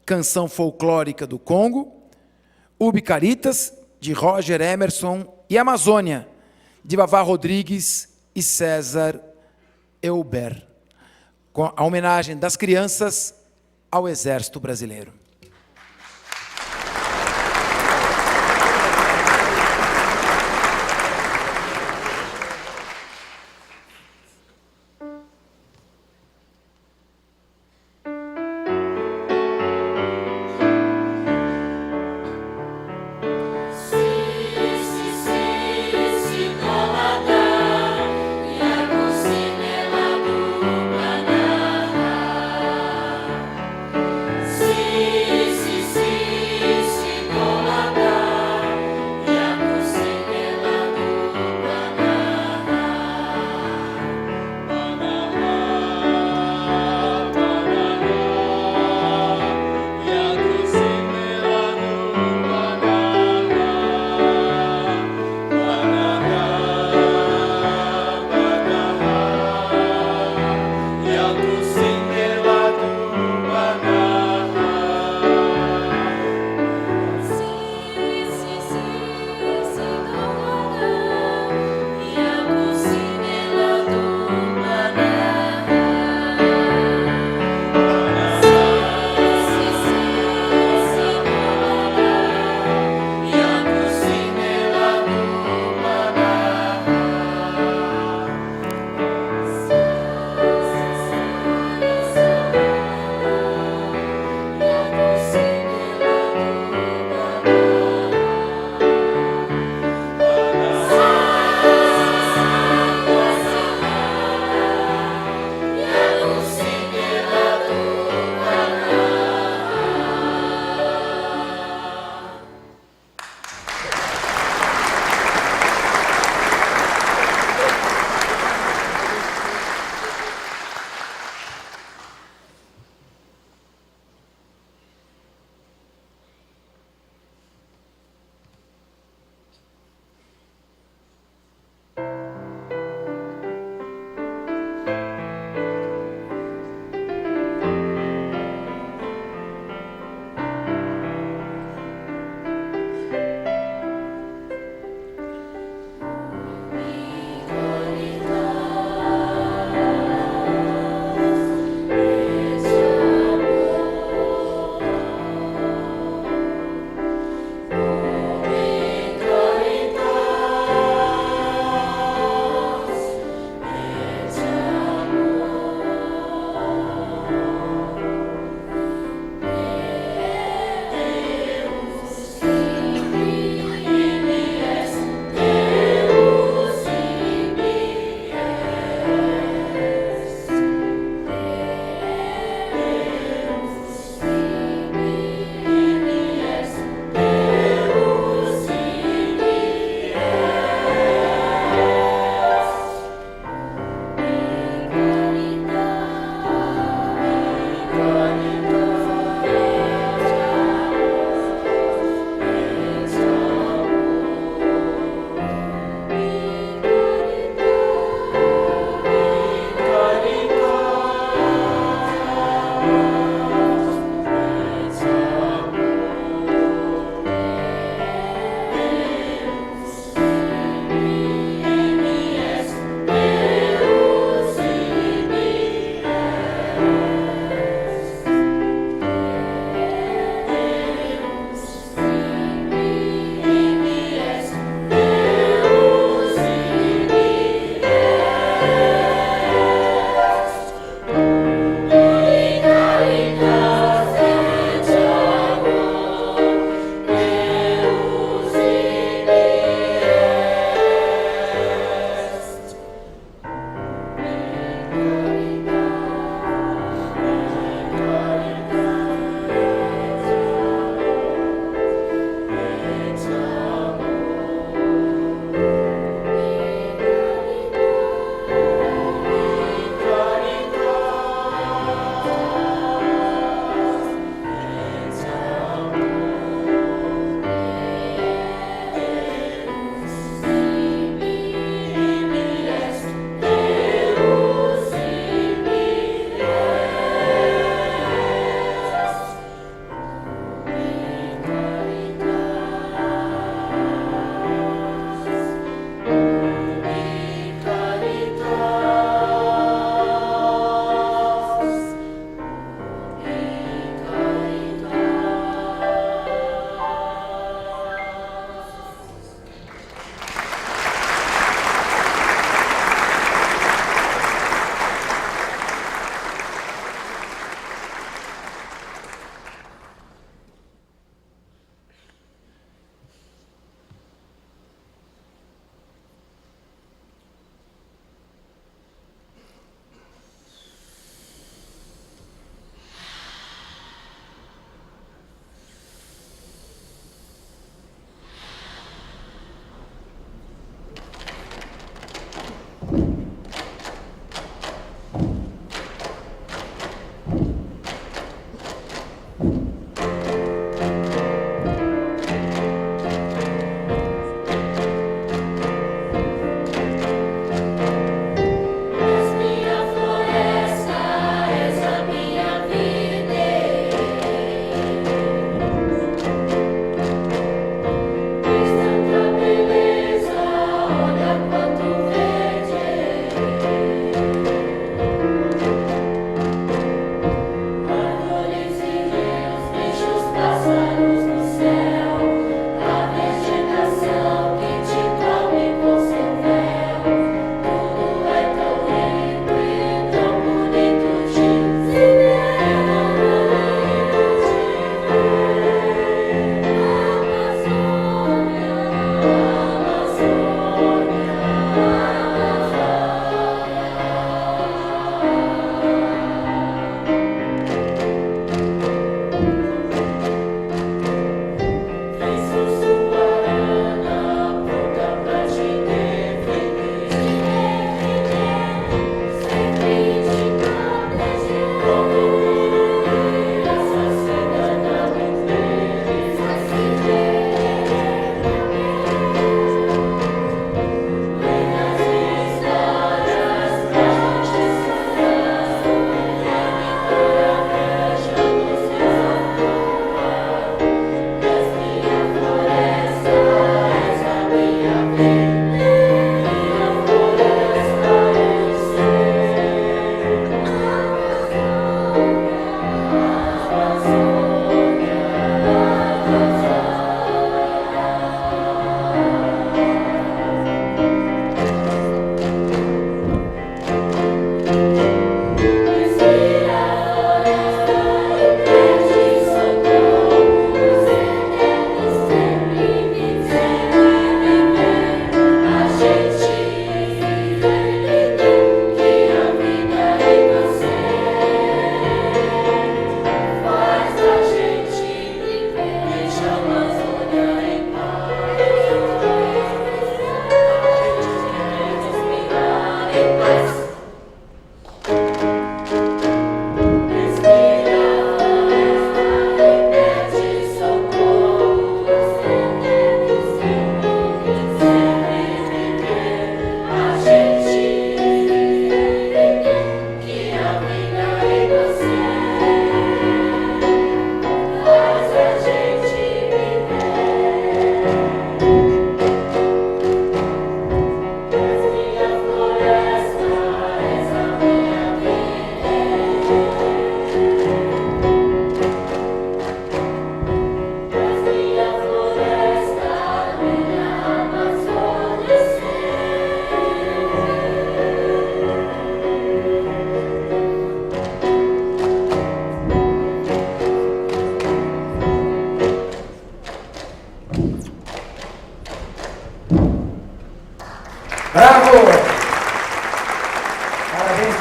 Speaker 3: Canção Folclórica do Congo, Ubicaritas, de Roger Emerson, e Amazônia, de Vavá Rodrigues e César Elber, com a homenagem das crianças ao Exército Brasileiro.
Speaker 6: Sim.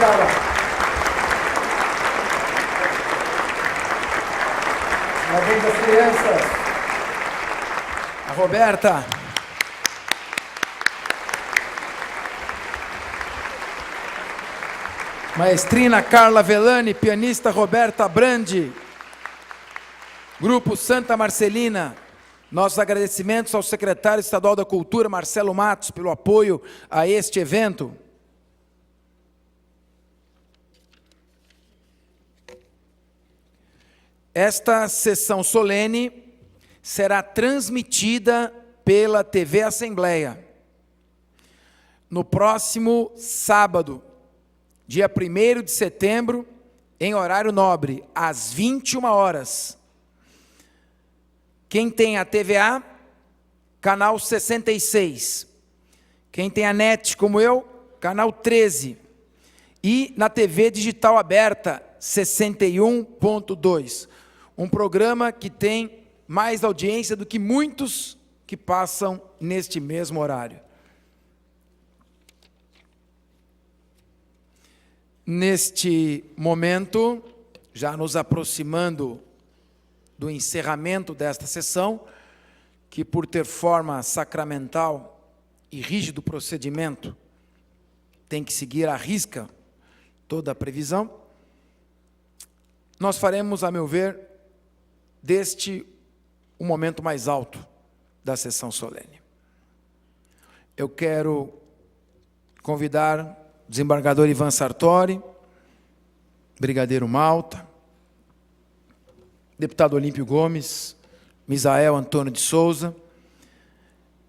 Speaker 3: Carla. Parabéns às crianças. A Roberta. Maestrina Carla Velani, pianista Roberta Brandi. Grupo Santa Marcelina. Nossos agradecimentos ao secretário estadual da Cultura, Marcelo Matos, pelo apoio a este evento. Esta sessão solene será transmitida pela TV Assembleia no próximo sábado, dia 1º de setembro, em horário nobre, às 21 horas. Quem tem a TVA, canal 66. Quem tem a NET, como eu, canal 13. E na TV digital aberta, 61.2. Um programa que tem mais audiência do que muitos que passam neste mesmo horário. Neste momento, já nos aproximando do encerramento desta sessão, que por ter forma sacramental e rígido procedimento, tem que seguir à risca toda a previsão, nós faremos, a meu ver, deste o momento mais alto da sessão solene. Eu quero convidar o desembargador Ivan Sartori, brigadeiro Malta, deputado Olímpio Gomes, Misael Antônio de Souza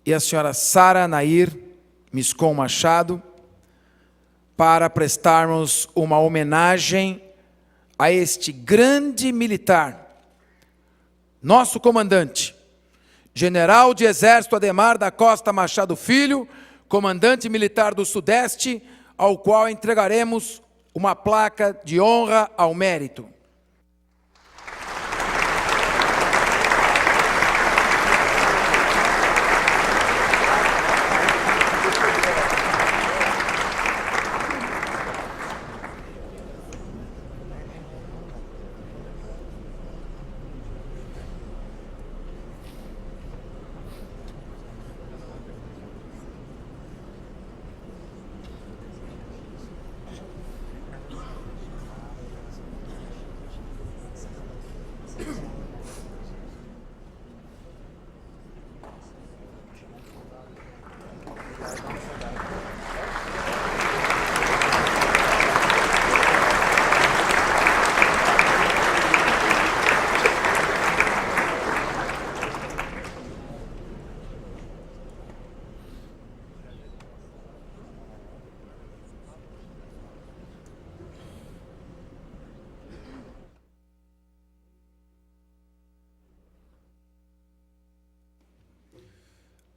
Speaker 3: e a senhora Sara Nair Miscon Machado, para prestarmos uma homenagem a este grande militar, nosso comandante, general de Exército Ademar da Costa Machado Filho, comandante militar do Sudeste, ao qual entregaremos uma placa de honra ao mérito.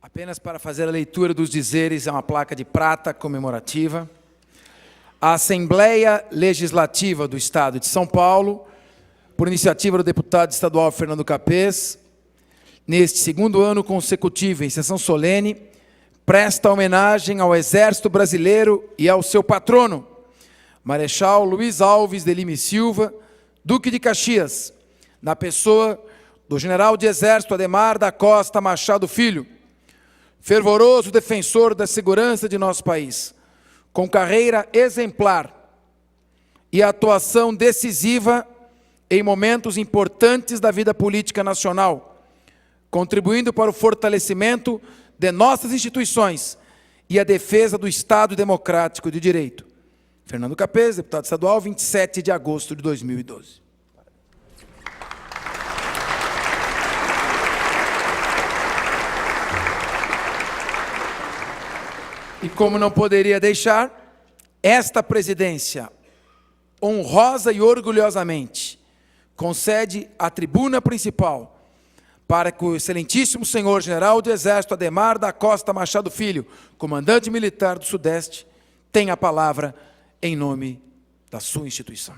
Speaker 3: Apenas para fazer a leitura dos dizeres, é uma placa de prata comemorativa. A Assembleia Legislativa do Estado de São Paulo, por iniciativa do deputado estadual Fernando Capês, neste segundo ano consecutivo, em sessão solene, presta homenagem ao Exército Brasileiro e ao seu patrono, Marechal Luiz Alves de Lima e Silva, Duque de Caxias, na pessoa do General de Exército Ademar da Costa Machado Filho, fervoroso defensor da segurança de nosso país, com carreira exemplar e atuação decisiva em momentos importantes da vida política nacional, contribuindo para o fortalecimento de nossas instituições e a defesa do Estado Democrático de Direito. Fernando Capês, deputado estadual, 27 de agosto de 2012. E como não poderia deixar, esta presidência, honrosa e orgulhosamente, concede a tribuna principal para que o excelentíssimo senhor general do Exército Ademar da Costa Machado Filho, comandante militar do Sudeste, tenha a palavra em nome da sua instituição.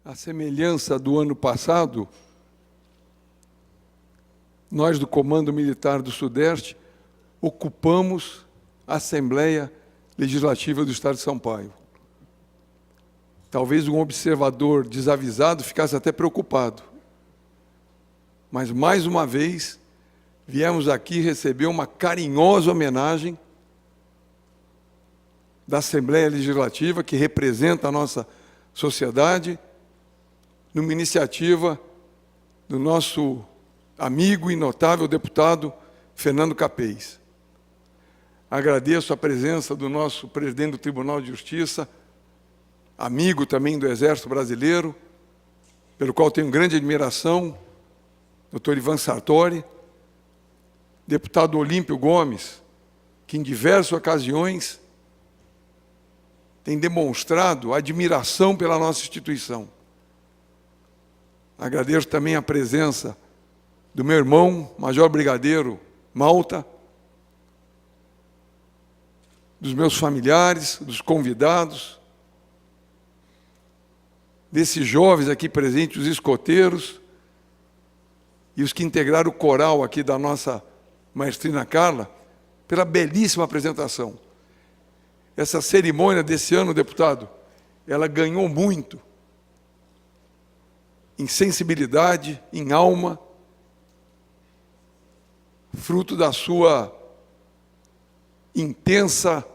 Speaker 6: à semelhança do ano passado, nós do Comando Militar do Sudeste ocupamos a Assembleia Legislativa do Estado de São Paulo. Talvez um observador desavisado ficasse até preocupado. Mas, mais uma vez, viemos aqui receber uma carinhosa homenagem da Assembleia Legislativa, que representa a nossa sociedade, numa iniciativa do nosso amigo e notável deputado Fernando Capês. Agradeço a presença do nosso presidente do Tribunal de Justiça, amigo também do Exército Brasileiro, pelo qual tenho grande admiração, doutor Ivan Sartori, deputado Olímpio Gomes, que em diversas ocasiões tem demonstrado admiração pela nossa instituição. Agradeço também a presença do meu irmão, Major Brigadeiro Malta, dos meus familiares, dos convidados, desses jovens aqui presentes, os escoteiros, e os que integraram o coral aqui da nossa maestrina Carla, pela belíssima apresentação. Essa cerimônia desse ano, deputado, ela ganhou muito em sensibilidade, em alma, fruto da sua intensa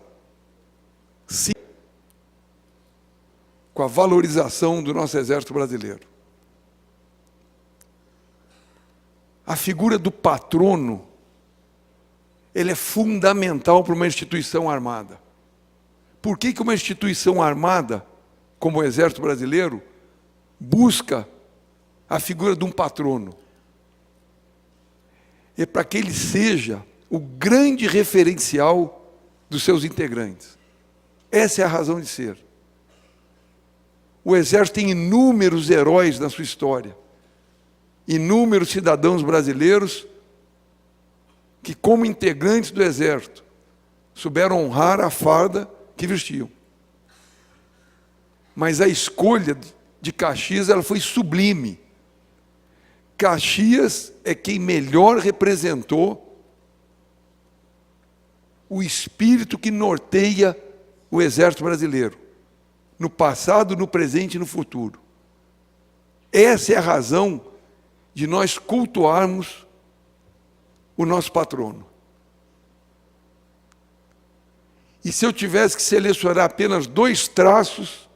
Speaker 6: com a valorização do nosso Exército Brasileiro. A figura do patrono, ele é fundamental para uma instituição armada. Por que uma instituição armada, como o Exército Brasileiro, busca a figura de um patrono? É para que ele seja o grande referencial dos seus integrantes. Essa é a razão de ser. O Exército tem inúmeros heróis na sua história, inúmeros cidadãos brasileiros que, como integrantes do Exército, souberam honrar a farda que vestiam. Mas a escolha de Caxias, ela foi sublime. Caxias é quem melhor representou o espírito que norteia o Exército Brasileiro, no passado, no presente e no futuro. Essa é a razão de nós cultuarmos o nosso patrono. E se eu tivesse que selecionar apenas 2 traços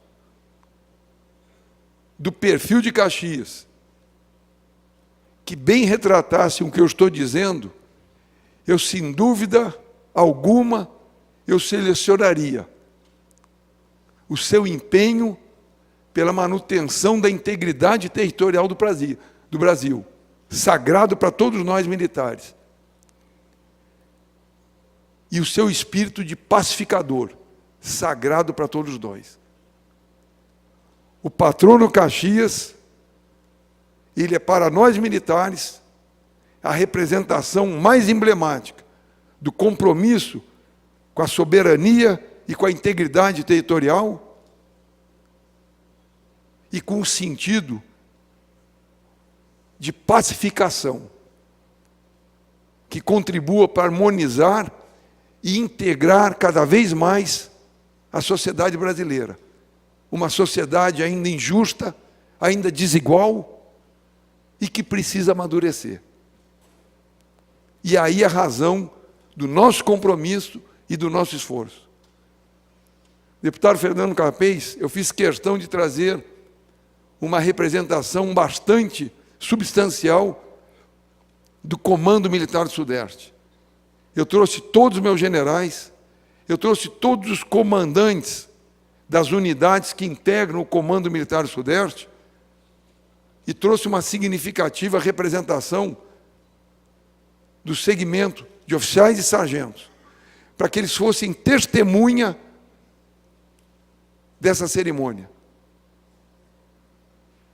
Speaker 6: do perfil de Caxias, que bem retratassem o que eu estou dizendo, eu, sem dúvida alguma, eu selecionaria o seu empenho pela manutenção da integridade territorial do Brasil, sagrado para todos nós militares, e o seu espírito de pacificador, sagrado para todos nós. O patrono Caxias, ele é para nós militares a representação mais emblemática do compromisso com a soberania e com a integridade territorial e com o sentido de pacificação que contribua para harmonizar e integrar cada vez mais a sociedade brasileira. Uma sociedade ainda injusta, ainda desigual e que precisa amadurecer. E aí a razão do nosso compromisso e do nosso esforço. Deputado Fernando Capês, eu fiz questão de trazer uma representação bastante substancial do Comando Militar do Sudeste. Eu trouxe todos os meus generais, eu trouxe todos os comandantes das unidades que integram o Comando Militar do Sudeste e trouxe uma significativa representação do segmento de oficiais e sargentos, para que eles fossem testemunha dessa cerimônia,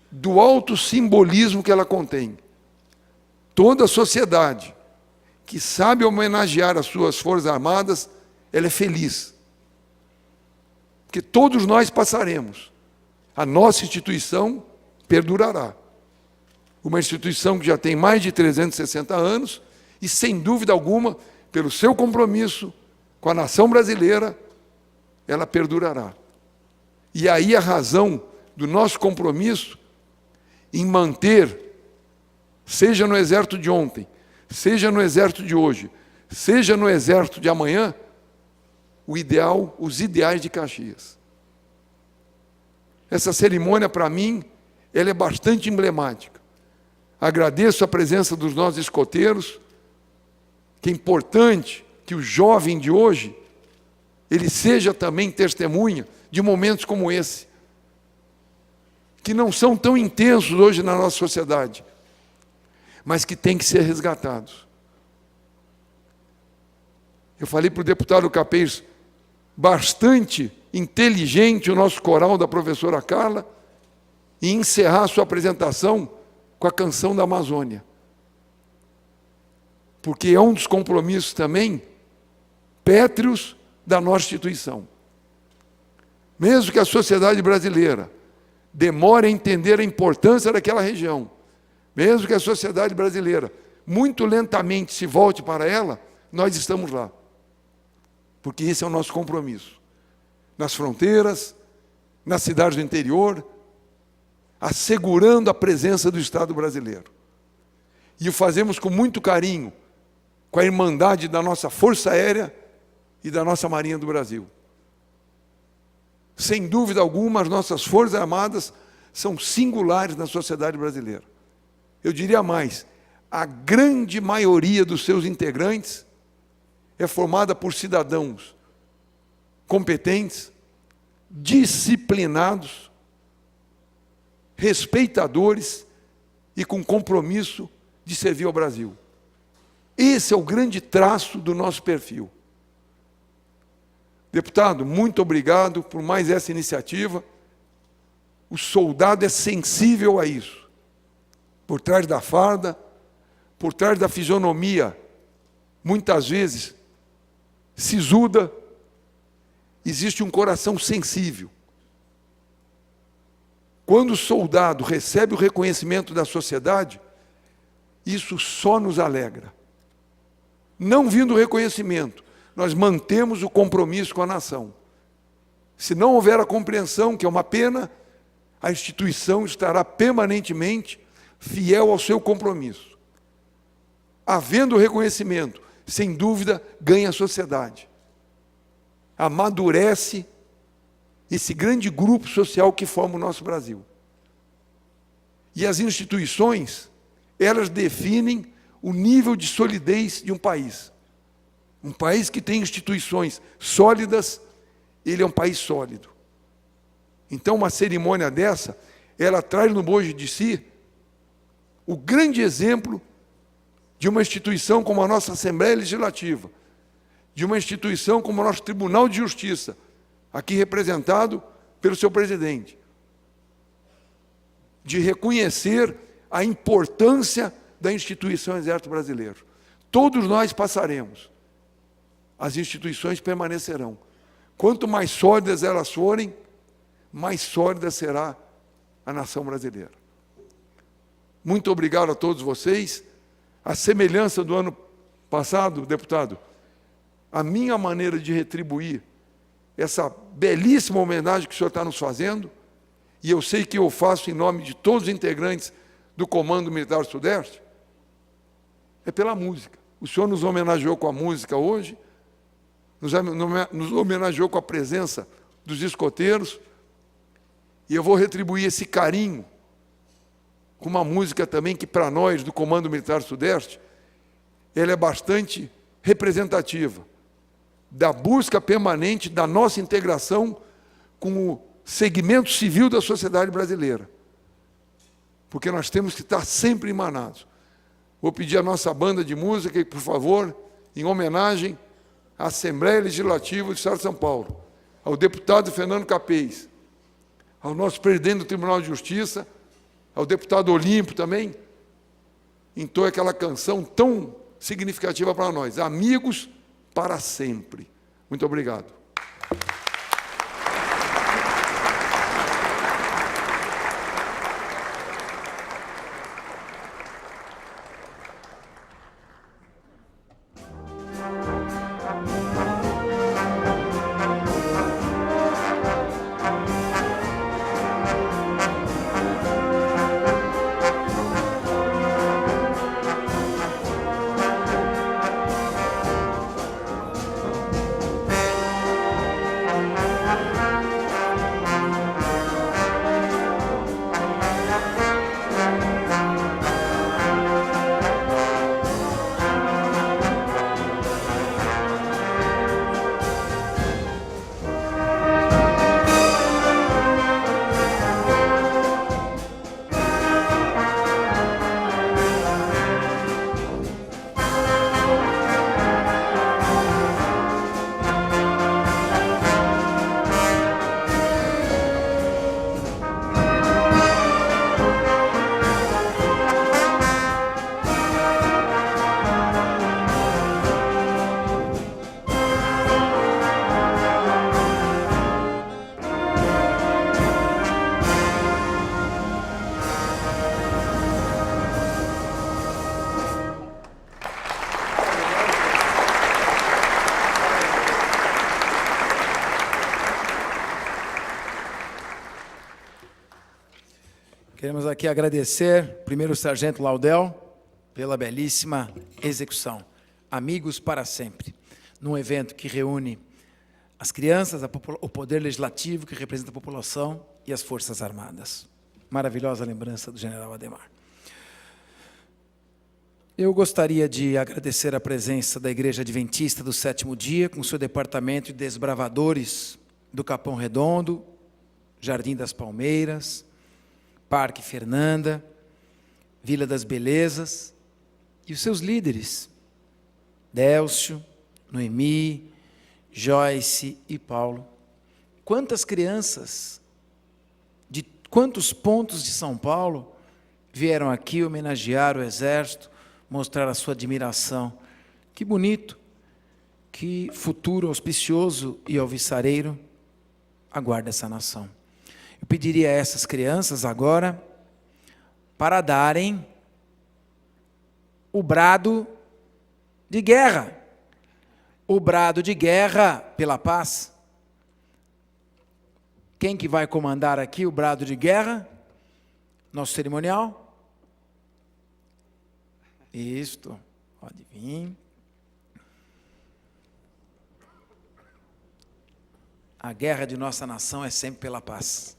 Speaker 6: do alto simbolismo que ela contém. Toda a sociedade que sabe homenagear as suas Forças Armadas, ela é feliz. Porque todos nós passaremos. A nossa instituição perdurará. Uma instituição que já tem mais de 360 anos e, sem dúvida alguma, pelo seu compromisso com a nação brasileira, ela perdurará. E aí a razão do nosso compromisso em manter, seja no Exército de ontem, seja no Exército de hoje, seja no Exército de amanhã, os ideais de Caxias. Essa cerimônia, para mim, ela é bastante emblemática. Agradeço a presença dos nossos escoteiros, que é importante que o jovem de hoje, ele seja também testemunha de momentos como esse, que não são tão intensos hoje na nossa sociedade, mas que têm que ser resgatados. Eu falei para o deputado Capês, bastante inteligente o nosso coral da professora Carla, e encerrar sua apresentação com a canção da Amazônia. Porque é um dos compromissos também pétreos da nossa instituição. Mesmo que a sociedade brasileira demore a entender a importância daquela região, mesmo que a sociedade brasileira muito lentamente se volte para ela, nós estamos lá. Porque esse é o nosso compromisso. Nas fronteiras, nas cidades do interior, assegurando a presença do Estado brasileiro. E o fazemos com muito carinho, com a irmandade da nossa Força Aérea e da nossa Marinha do Brasil. Sem dúvida alguma, as nossas Forças Armadas são singulares na sociedade brasileira. Eu diria mais, a grande maioria dos seus integrantes é formada por cidadãos competentes, disciplinados, respeitadores e com compromisso de servir ao Brasil. Esse é o grande traço do nosso perfil. Deputado, muito obrigado por mais essa iniciativa. O soldado é sensível a isso. Por trás da farda, por trás da fisionomia, muitas vezes sisuda, existe um coração sensível. Quando o soldado recebe o reconhecimento da sociedade, isso só nos alegra. Não vindo o reconhecimento, nós mantemos o compromisso com a nação. Se não houver a compreensão, que é uma pena, a instituição estará permanentemente fiel ao seu compromisso. Havendo o reconhecimento, sem dúvida, ganha a sociedade. Amadurece esse grande grupo social que forma o nosso Brasil. E as instituições, elas definem o nível de solidez de um país. Um país que tem instituições sólidas, ele é um país sólido. Então, uma cerimônia dessa, ela traz no bojo de si o grande exemplo de uma instituição como a nossa Assembleia Legislativa, de uma instituição como o nosso Tribunal de Justiça, aqui representado pelo seu presidente, de reconhecer a importância da instituição Exército Brasileiro. Todos nós passaremos, as instituições permanecerão. Quanto mais sólidas elas forem, mais sólida será a nação brasileira. Muito obrigado a todos vocês. A semelhança do ano passado, deputado, a minha maneira de retribuir essa belíssima homenagem que o senhor está nos fazendo, e eu sei que eu faço em nome de todos os integrantes do Comando Militar do Sudeste, é pela música. O senhor nos homenageou com a música hoje, nos homenageou com a presença dos escoteiros, e eu vou retribuir esse carinho com uma música também que, para nós, do Comando Militar do Sudeste, ela é bastante representativa da busca permanente da nossa integração com o segmento civil da sociedade brasileira. Porque nós temos que estar sempre emanados. Vou pedir à nossa banda de música, por favor, em homenagem à Assembleia Legislativa do Estado de São Paulo, ao deputado Fernando Capês, ao nosso presidente do Tribunal de Justiça, ao deputado Olímpio também, entoa aquela canção tão significativa para nós, Amigos para Sempre. Muito obrigado.
Speaker 3: aqui agradecer, primeiro o Sargento Laudel, pela belíssima execução. Amigos para sempre. Num evento que reúne as crianças, o poder legislativo que representa a população e as Forças Armadas. Maravilhosa lembrança do general Adhemar. Eu gostaria de agradecer a presença da Igreja Adventista do Sétimo Dia, com seu departamento de desbravadores do Capão Redondo, Jardim das Palmeiras, Parque Fernanda, Vila das Belezas, e os seus líderes, Délcio, Noemi, Joyce e Paulo. Quantas crianças, de quantos pontos de São Paulo, vieram aqui homenagear o Exército, mostrar a sua admiração. Que bonito, que futuro auspicioso e alvissareiro aguarda essa nação. Eu pediria a essas crianças agora para darem o brado de guerra. O brado de guerra pela paz. Quem que vai comandar aqui o brado de guerra? Nosso cerimonial? Isto, pode vir. A guerra de nossa nação é sempre pela paz.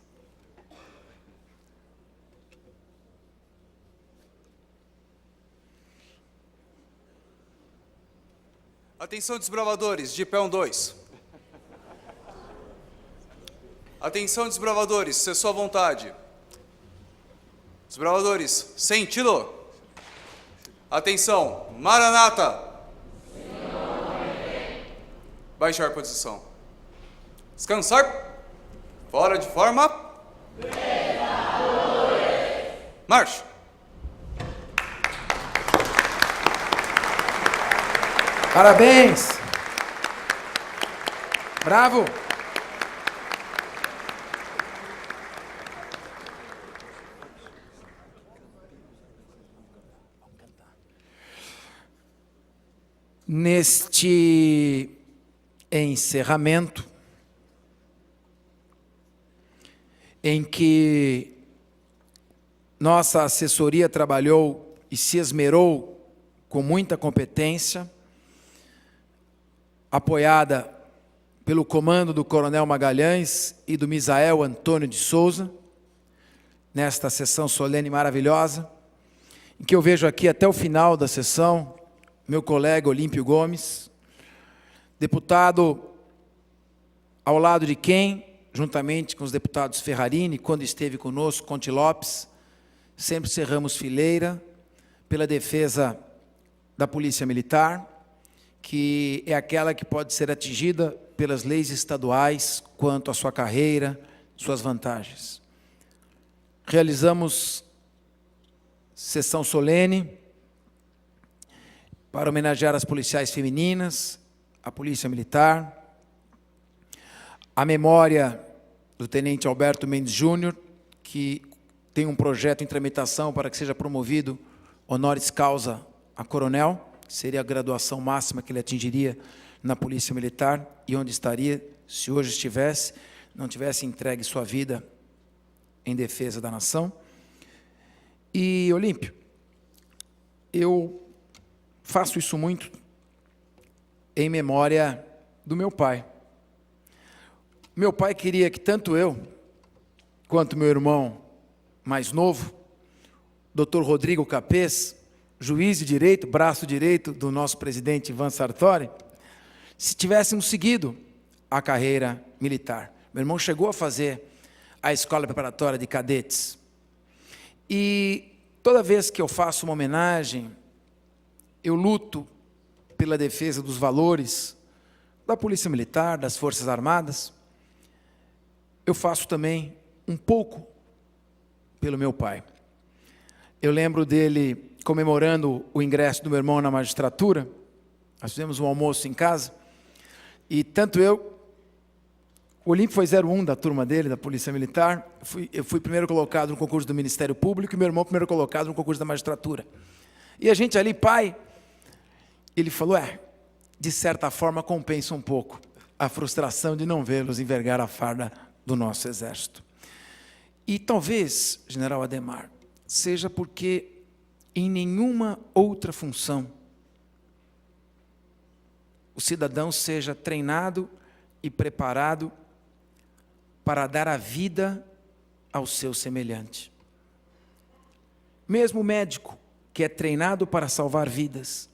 Speaker 7: Atenção, desbravadores, de pé 2. Atenção, desbravadores, cessou a vontade. Desbravadores, sentido. Atenção, Maranata. Baixar posição. Descansar. Fora de forma. Marcha.
Speaker 3: Parabéns! Bravo! Neste encerramento, em que nossa assessoria trabalhou e se esmerou com muita competência, apoiada pelo comando do Coronel Magalhães e do Misael Antônio de Souza, nesta sessão solene e maravilhosa, em que eu vejo aqui até o final da sessão, meu colega Olímpio Gomes, deputado ao lado de quem, juntamente com os deputados Ferrarini, quando esteve conosco, Conte Lopes, sempre cerramos fileira pela defesa da Polícia Militar, que é aquela que pode ser atingida pelas leis estaduais quanto à sua carreira, suas vantagens. Realizamos sessão solene para homenagear as policiais femininas, a Polícia Militar, a memória do Tenente Alberto Mendes Júnior, que tem um projeto em tramitação para que seja promovido honoris causa a coronel, seria a graduação máxima que ele atingiria na Polícia Militar, e onde estaria se hoje estivesse, não tivesse entregue sua vida em defesa da nação. E, Olímpio, eu faço isso muito em memória do meu pai. Meu pai queria que tanto eu, quanto meu irmão mais novo, Dr. Rodrigo Capês, juiz de direito, braço direito do nosso presidente Ivan Sartori, se tivéssemos seguido a carreira militar. Meu irmão chegou a fazer a escola preparatória de cadetes. E toda vez que eu faço uma homenagem, eu luto pela defesa dos valores da Polícia Militar, das Forças Armadas. Eu faço também um pouco pelo meu pai. Eu lembro dele comemorando o ingresso do meu irmão na magistratura. Nós fizemos um almoço em casa, e tanto o Olímpio foi 01 da turma dele, da Polícia Militar, eu fui primeiro colocado no concurso do Ministério Público, e meu irmão primeiro colocado no concurso da magistratura. E a gente ali, pai, ele falou, de certa forma compensa um pouco a frustração de não vê-los envergar a farda do nosso Exército. E talvez, general Adhemar, seja porque em nenhuma outra função o cidadão seja treinado e preparado para dar a vida ao seu semelhante. Mesmo o médico, que é treinado para salvar vidas,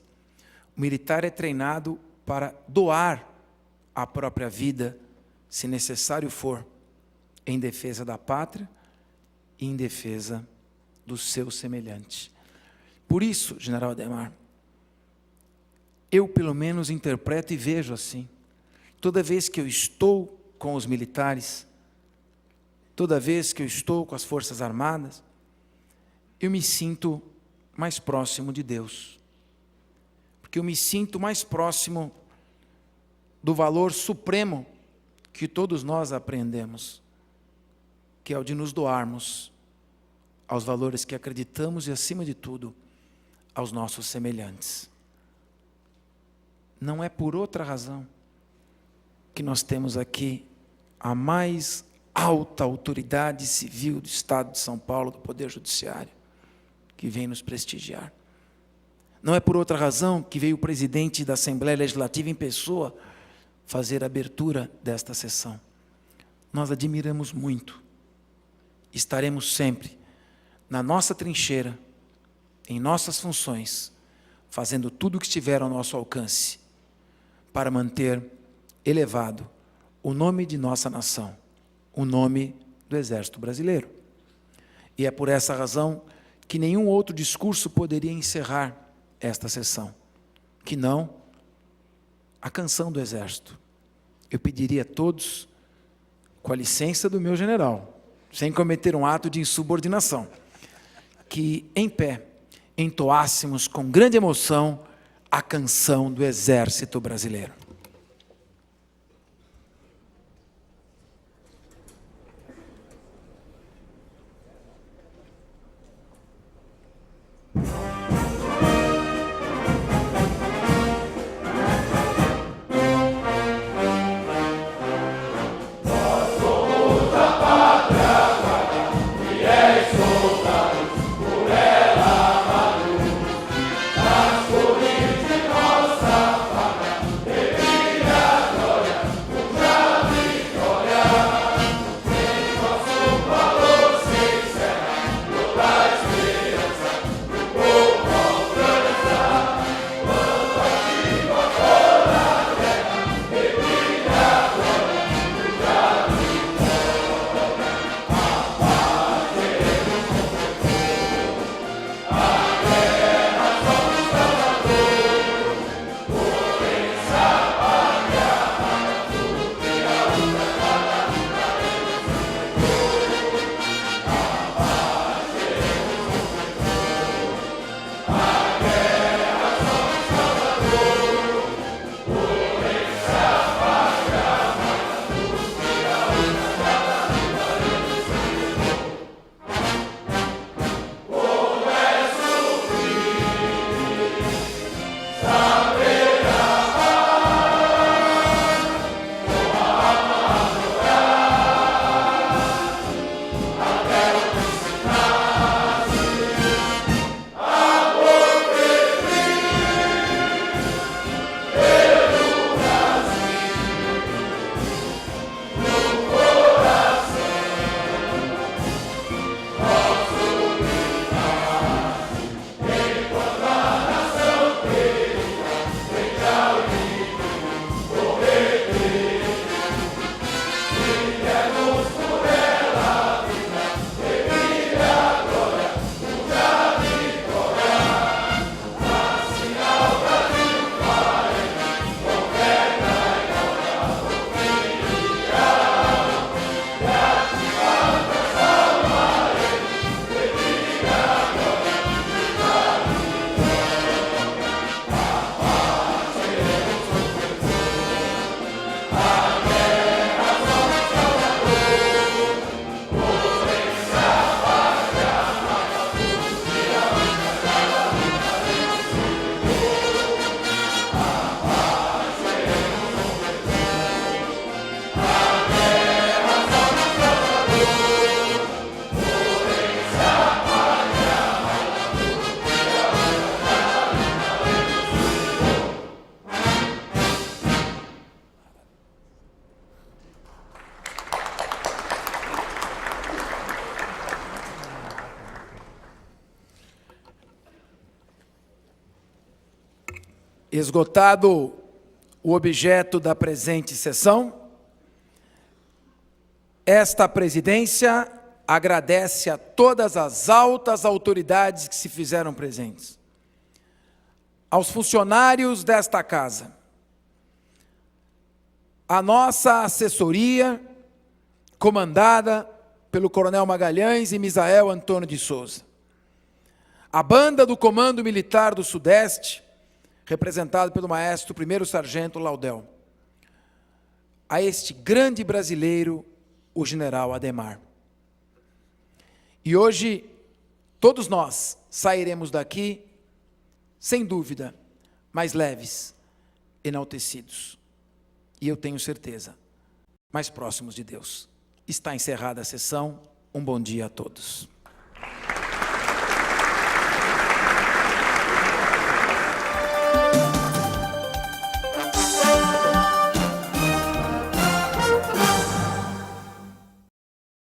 Speaker 3: o militar é treinado para doar a própria vida, se necessário for, em defesa da pátria e em defesa do seu semelhante. Por isso, General Adhemar, eu pelo menos interpreto e vejo assim. Toda vez que eu estou com os militares, toda vez que eu estou com as Forças Armadas, eu me sinto mais próximo de Deus. Porque eu me sinto mais próximo do valor supremo que todos nós aprendemos, que é o de nos doarmos aos valores que acreditamos e, acima de tudo, aos nossos semelhantes. Não é por outra razão que nós temos aqui a mais alta autoridade civil do Estado de São Paulo, do Poder Judiciário, que vem nos prestigiar. Não é por outra razão que veio o presidente da Assembleia Legislativa em pessoa fazer a abertura desta sessão. Nós admiramos muito. Estaremos sempre na nossa trincheira, em nossas funções, fazendo tudo o que estiver ao nosso alcance, para manter elevado o nome de nossa nação, o nome do Exército Brasileiro. E é por essa razão que nenhum outro discurso poderia encerrar esta sessão, que não a canção do Exército. Eu pediria a todos, com a licença do meu general, sem cometer um ato de insubordinação, que, em pé, entoássemos com grande emoção a canção do Exército Brasileiro.
Speaker 8: Nossa pátria,
Speaker 3: Esgotado o objeto da presente sessão, esta presidência agradece a todas as altas autoridades que se fizeram presentes, aos funcionários desta casa, a nossa assessoria, comandada pelo Coronel Magalhães e Misael Antônio de Souza, a banda do Comando Militar do Sudeste, representado pelo maestro 1º Sargento Laudel, a este grande brasileiro, o general Adhemar. E hoje, todos nós sairemos daqui, sem dúvida, mais leves, enaltecidos. E eu tenho certeza, mais próximos de Deus. Está encerrada a sessão. Um bom dia a todos.